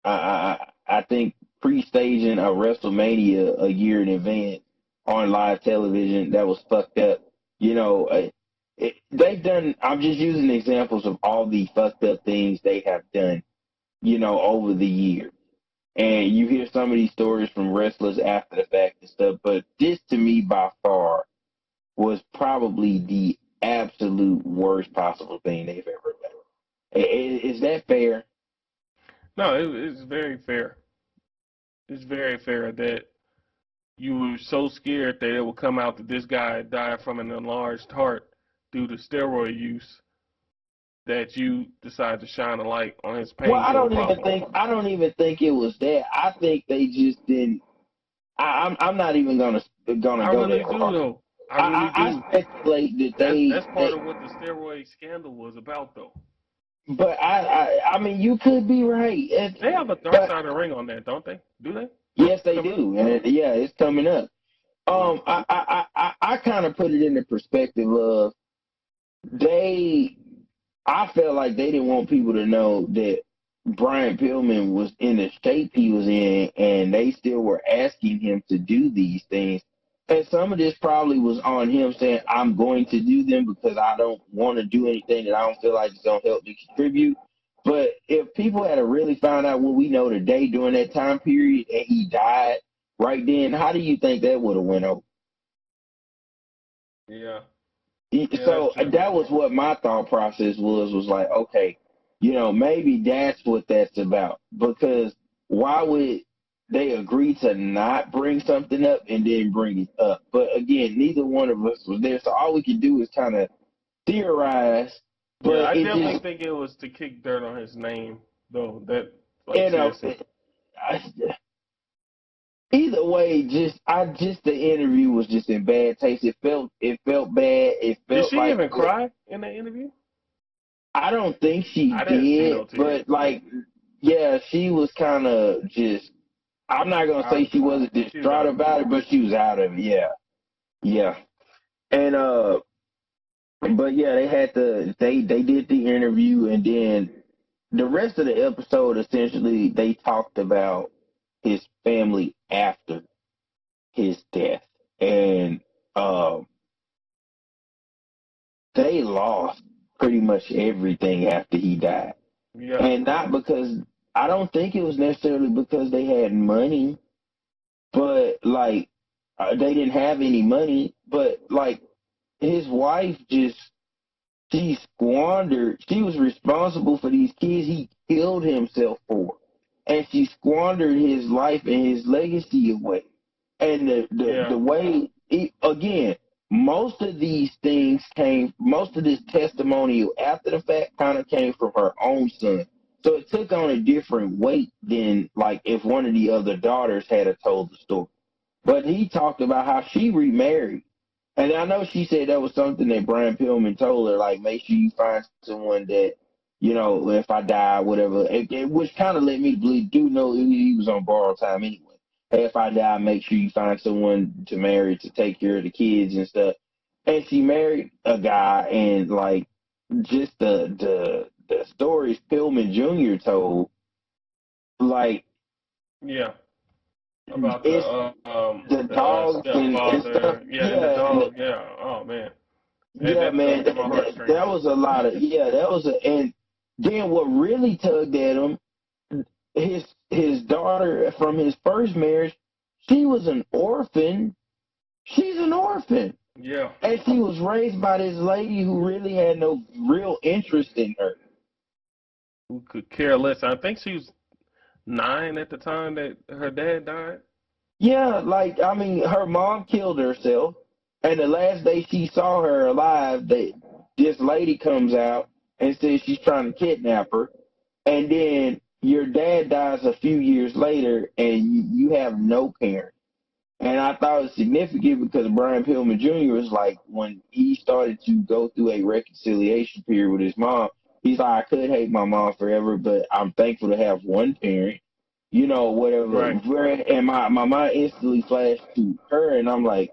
I think pre-staging a WrestleMania a year in advance on live television, that was fucked up. They've done. I'm just using examples of all the fucked up things they have done, over the years. And you hear some of these stories from wrestlers after the fact and stuff, but this to me by far was probably the absolute worst possible thing they've ever done. Is that fair? No, it's very fair. It's very fair that you were so scared that it would come out that this guy died from an enlarged heart due to steroid use that you decided to shine a light on his pain. Well, I don't even think it was that. I think they just didn't. I'm not even gonna go really there. Though. I speculate that that's part of what the steroid scandal was about, though. But I mean, you could be right. They have a Dark Side of the Ring on that, don't they? Do they? Yes, they do, and it's coming up. I kind of put it in the perspective of I felt like they didn't want people to know that Brian Pillman was in the shape he was in, and they still were asking him to do these things. And some of this probably was on him saying, "I'm going to do them because I don't want to do anything that I don't feel like is going to help me contribute." But if people had really found out what we know today during that time period, and he died right then, how do you think that would have went over? Yeah. Yeah, that's So true. that was what my thought process was like, okay, maybe that's what that's about. Because why would they agree to not bring something up and then bring it up? But again, neither one of us was there, so all we could do is kind of theorize. Yeah, But I it definitely just, think it was to kick dirt on his name, though. That, like, you know, seriously. I, either way, the interview was just in bad taste. It felt bad. It Did felt she like even cry in the interview? I don't think she I didn't see no did, tears. but like, yeah, she was kind of just. I'm not gonna Out say of she it. wasn't She was distraught out of it. about it, but she was out of it. Yeah, yeah, and but yeah, they did the interview, and then the rest of the episode essentially they talked about his family after his death, and um, they lost pretty much everything after he died. Yeah, And not because I don't think it was necessarily because they had money, but like they didn't have any money, but like his wife just she squandered. She was responsible for these kids he killed himself for, and she squandered his life and his legacy away. And the yeah, way again, most of this testimonial after the fact kind of came from her own son. So it took on a different weight than like if one of the other daughters had told the story. But he talked about how she remarried. And I know she said that was something that Brian Pillman told her, like, make sure you find someone that, if I die, whatever, which kind of led me to believe, do know he was on borrowed time anyway. Hey, if I die, make sure you find someone to marry to take care of the kids and stuff. And she married a guy, and like, just the stories Pillman Jr. told, like, yeah. About it's the the dogs and stuff. stepfather. Yeah, and the Yeah, and dog. Yeah. Oh man, yeah, that man, tugged at my heartstrings. that was a lot of that was and then what really tugged at him, his daughter from his first marriage, she was an orphan. She's an orphan, Yeah. and she was raised by this lady who really had no real interest in her. Who could care less? I think she was 9 at the time that her dad died. Yeah, like I mean, her mom killed herself, and the last day she saw her alive, this lady comes out and says she's trying to kidnap her, and then your dad dies a few years later, and you have no parent. And I thought it was significant because Brian Pillman Jr. was like, when he started to go through a reconciliation period with his mom, he's like, I could hate my mom forever, but I'm thankful to have one parent, whatever. Right. And my mind instantly flashed to her, and I'm like,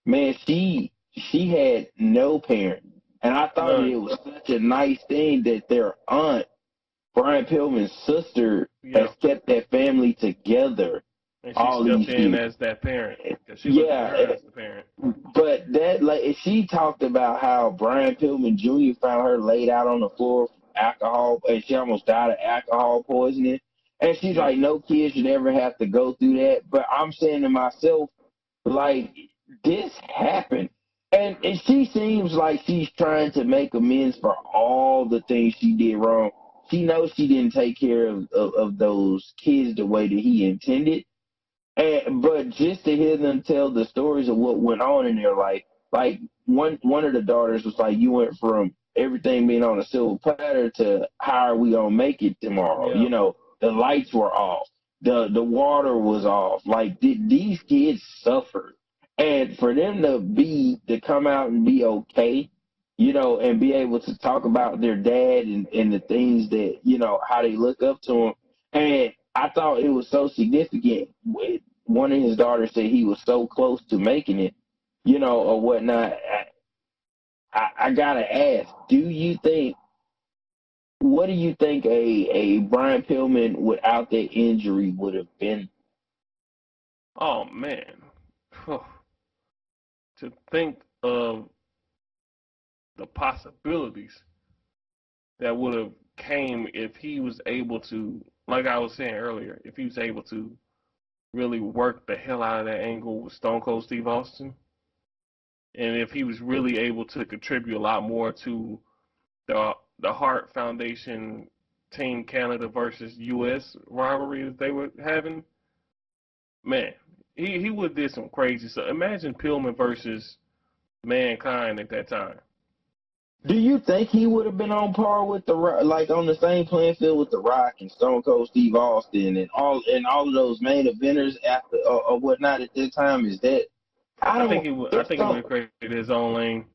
man, she had no parent. And I thought that None. it was such a nice thing that their aunt, Brian Pillman's sister, has Yeah. kept that family together And she all stepped these in years. as that parent because she looked at her Yeah, as the parent. but that like she talked about how Brian Pillman Jr. found her laid out on the floor from alcohol, and she almost died of alcohol poisoning. And she's Yeah. like, no kid should ever have to go through that. But I'm saying to myself, like, this happened. And she seems like she's trying to make amends for all the things she did wrong. She knows she didn't take care of those kids the way that he intended. But just to hear them tell the stories of what went on in their life, like one of the daughters was like, you went from everything being on a silver platter to how are we gonna make it tomorrow? Yeah. The lights were off, the water was off. Like these kids suffered, and for them to come out and be okay, and be able to talk about their dad and the things that how they look up to him. And I thought it was so significant. One of his daughters said he was so close to making it, or whatnot. I gotta ask, what do you think a Brian Pillman without that injury would have been? Oh man. To think of the possibilities that would have came if he was able to, like I was saying earlier, if he was able to really work the hell out of that angle with Stone Cold Steve Austin and if he was really able to contribute a lot more to the Hart Foundation Team Canada versus U.S. rivalry that they were having, man, he would have did some crazy stuff. Imagine Pillman versus Mankind at that time. Do you think he would have been on par with like on the same playing field with The Rock and Stone Cold Steve Austin and all of those main eventers after or whatnot at this time? Is that I I think don't. he would. I It's think he would so have created his own lane.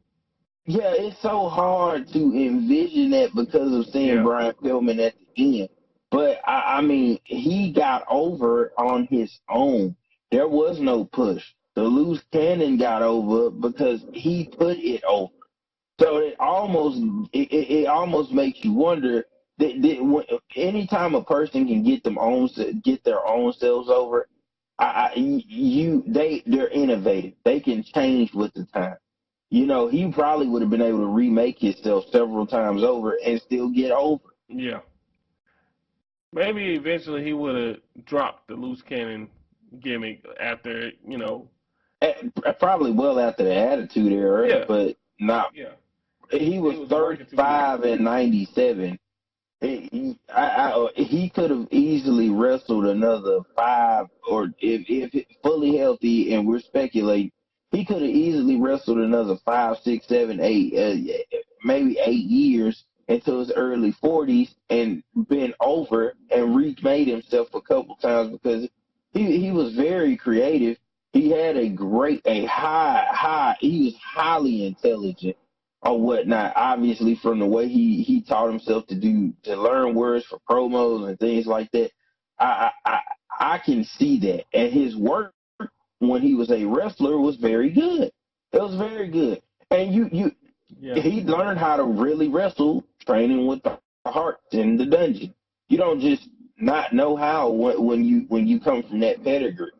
yeah, it's so hard to envision that because of seeing Yeah, Brian Pillman at the end. But I mean, he got over on his own. There was no push. The loose cannon got over because he put it over. So it almost makes you wonder anytime a person can get their own selves over, they're innovative. They can change with the time. You know, he probably would have been able to remake himself several times over and still get over. yeah. Maybe eventually he would have dropped the loose cannon gimmick after, Probably well after the Attitude Era, yeah, but not. yeah. He He was was working too much. 35 and 97. He could have easily wrestled another 5, or if fully healthy, and we're speculating, he could have easily wrestled another 5, 6, 7, 8, maybe 8 years into his early 40s and been over and remade himself a couple times because he was very creative. He had he was highly intelligent or whatnot. Obviously, from the way he taught himself to learn words for promos and things like that, I I I can see that. And his work when he was a wrestler was very good. It was very good. And Yeah. he learned how to really wrestle training with the Hearts in the dungeon. You don't just not know how when you come from that pedigree,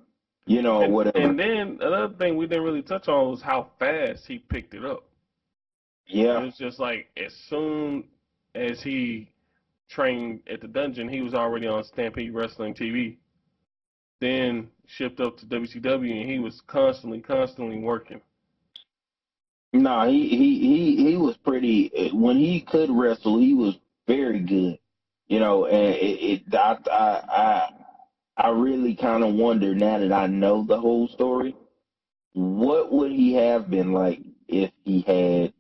or whatever. And then another thing we didn't really touch on was how fast he picked it up. It Yeah. was just like as soon as he trained at the dungeon, he was already on Stampede Wrestling TV. Then shipped up to WCW, and he was constantly working. No, he was pretty. When he could wrestle, he was very good. And I really kind of wonder now that I know the whole story, what would he have been like if he had,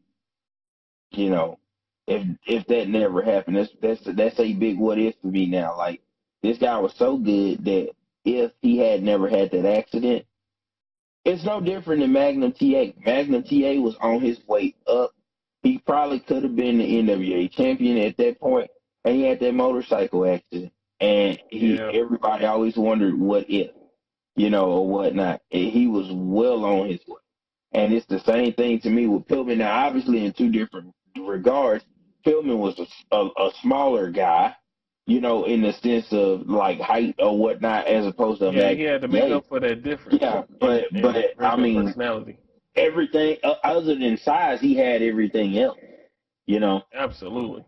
if that never happened? That's a big what if for me now. Like this guy was so good that if he had never had that accident, it's no different than Magnum TA. Magnum TA was on his way up. He probably could have been the NWA champion at that point, and he had that motorcycle accident. And Yeah. everybody always wondered what if, or whatnot. And he was well on his way. And it's the same thing to me with Pillman. Now, obviously, in two different regards, Pillman was a smaller guy, in the sense of like height or whatnot, as opposed to Yeah, he Magnum had to make TA. up for that difference Yeah, but in I regular mean, personality. everything other than size, he had everything else, you know. Absolutely.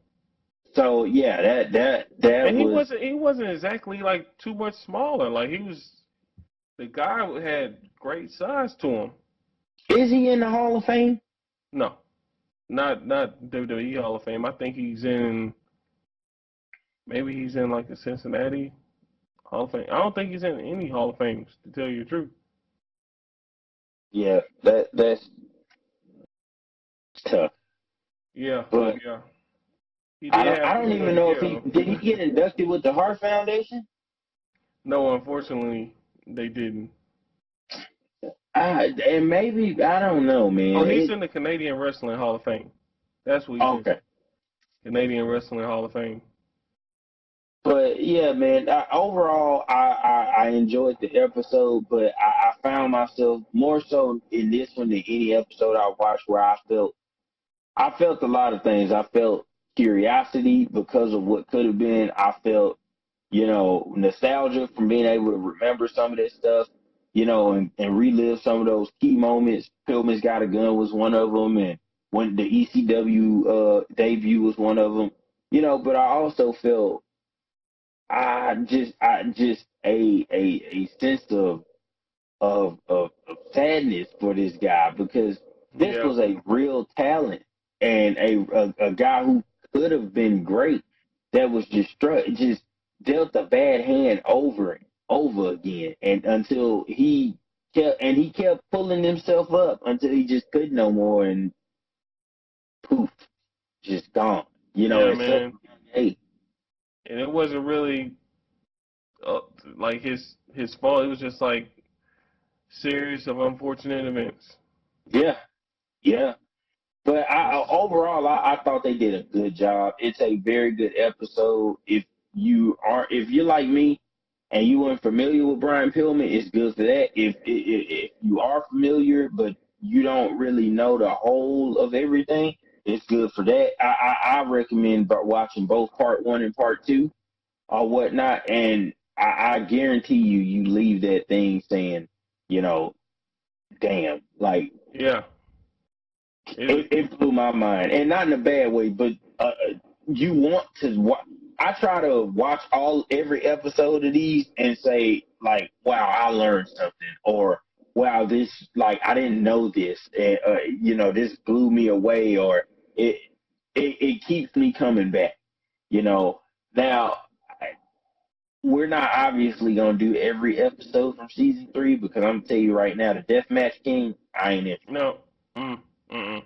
So yeah, that And he was. wasn't exactly like too much smaller. Like the guy had great size to him. Is he in the Hall of Fame? No, not WWE Hall of Fame. I think maybe he's in like the Cincinnati Hall of Fame. I don't think he's in any Hall of Fames, to tell you the truth. Yeah, that's tough. Yeah, But yeah. He I did don't I have don't even one know if year he though. did he get inducted with the Hart Foundation. No, unfortunately, they didn't. And maybe I don't know, Oh, man. he's in the Canadian Wrestling Hall of Fame. That's what he's in. Okay. Canadian Wrestling Hall of Fame. But yeah, man. Overall, I enjoyed the episode, but I found myself more so in this one than any episode I watched where I felt a lot of things. I felt curiosity because of what could have been. I felt, nostalgia from being able to remember some of this stuff, and relive some of those key moments. Pillman's Got a Gun was one of them, and when the ECW debut was one of them, but I also felt I just a sense of sadness for this guy because This Yeah. was a real talent and a guy who could have been great that was just dealt a bad hand over and over again, and until he kept pulling himself up until he just couldn't no more, and poof, just gone. Yeah, At such man. a young age. And it wasn't really uh, like his fault. It was just like series of unfortunate events. Yeah, yeah. But overall, I thought they did a good job. It's a very good episode. If you're like me and you weren't familiar with Brian Pillman, it's good for that. If you are familiar but you don't really know the whole of everything, it's good for that. I recommend watching both part one and part two or whatnot, and I guarantee you leave that thing saying, you know, damn, like Yeah. it blew my mind, and not in a bad way, but you want to watch. I try to watch every episode of these and say like, "Wow, I learned something," or "Wow, this I didn't know this," and this blew me away, or it it keeps me coming back. Now we're not obviously gonna do every episode from season 3 because I'm gonna tell you right now, the Deathmatch King, I ain't interested. No. Mm.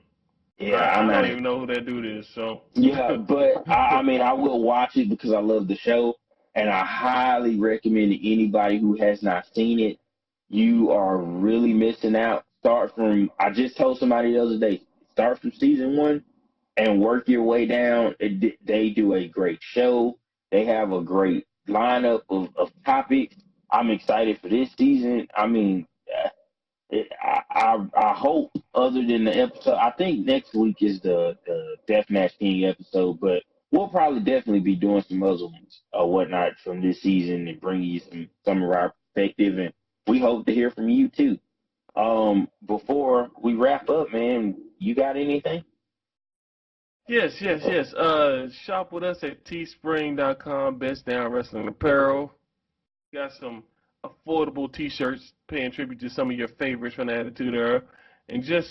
Yeah, I'm I not don't interested. even know who that dude is. So. Yeah, but I mean, I will watch it because I love the show, and I highly recommend to anybody who has not seen it. You are really missing out. I just told somebody the other day, start from season 1 and work your way down. They do a great show. They have a great lineup of topics. I'm excited for this season. I mean, I hope other than the episode, I think next week is the Deathmatch King episode, but we'll probably definitely be doing some other ones or whatnot from this season and bringing you some of our perspective, and we hope to hear from you too. Before we wrap up, man, you got anything? Yes. Shop with us at teespring.com, Best Down Wrestling Apparel. Got some affordable T-shirts paying tribute to some of your favorites from the Attitude Era. And just,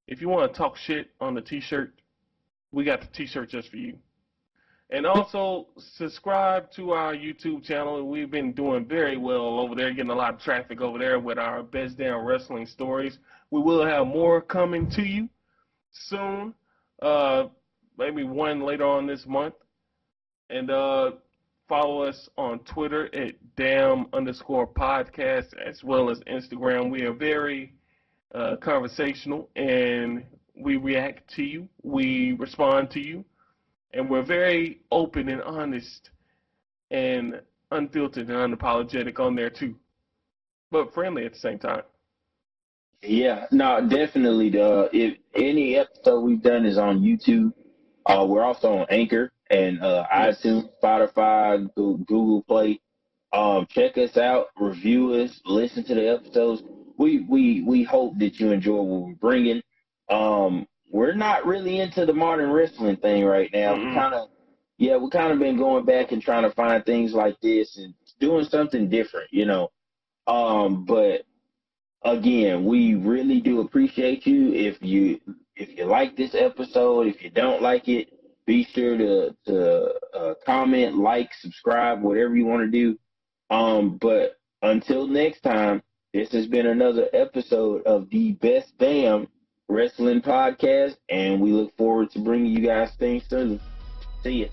if you want to talk shit on the T-shirt, we got the T-shirt just for you. And also, subscribe to our YouTube channel. We've been doing very well over there, getting a lot of traffic over there with our Best Down Wrestling stories. We will have more coming to you soon, maybe one later on this month. And follow us on Twitter at damn_podcast as well as Instagram. We are very conversational and we react to you. We respond to you. And we're very open and honest and unfiltered and unapologetic on there too. But friendly at the same time. Yeah, no, definitely. If any episode we've done is on YouTube, we're also on Anchor and Yes. iTunes, Spotify, Google Play. Check us out, review us, listen to the episodes. We hope that you enjoy what we're bringing. We're not really into the modern wrestling thing right now. Mm-mm. We kind of been going back and trying to find things like this and doing something different. But again, we really do appreciate you. If you like this episode, if you don't like it, be sure to comment, like, subscribe, whatever you want to do. But until next time, this has been another episode of the Best Damn Wrestling Podcast, and we look forward to bringing you guys things soon. See ya.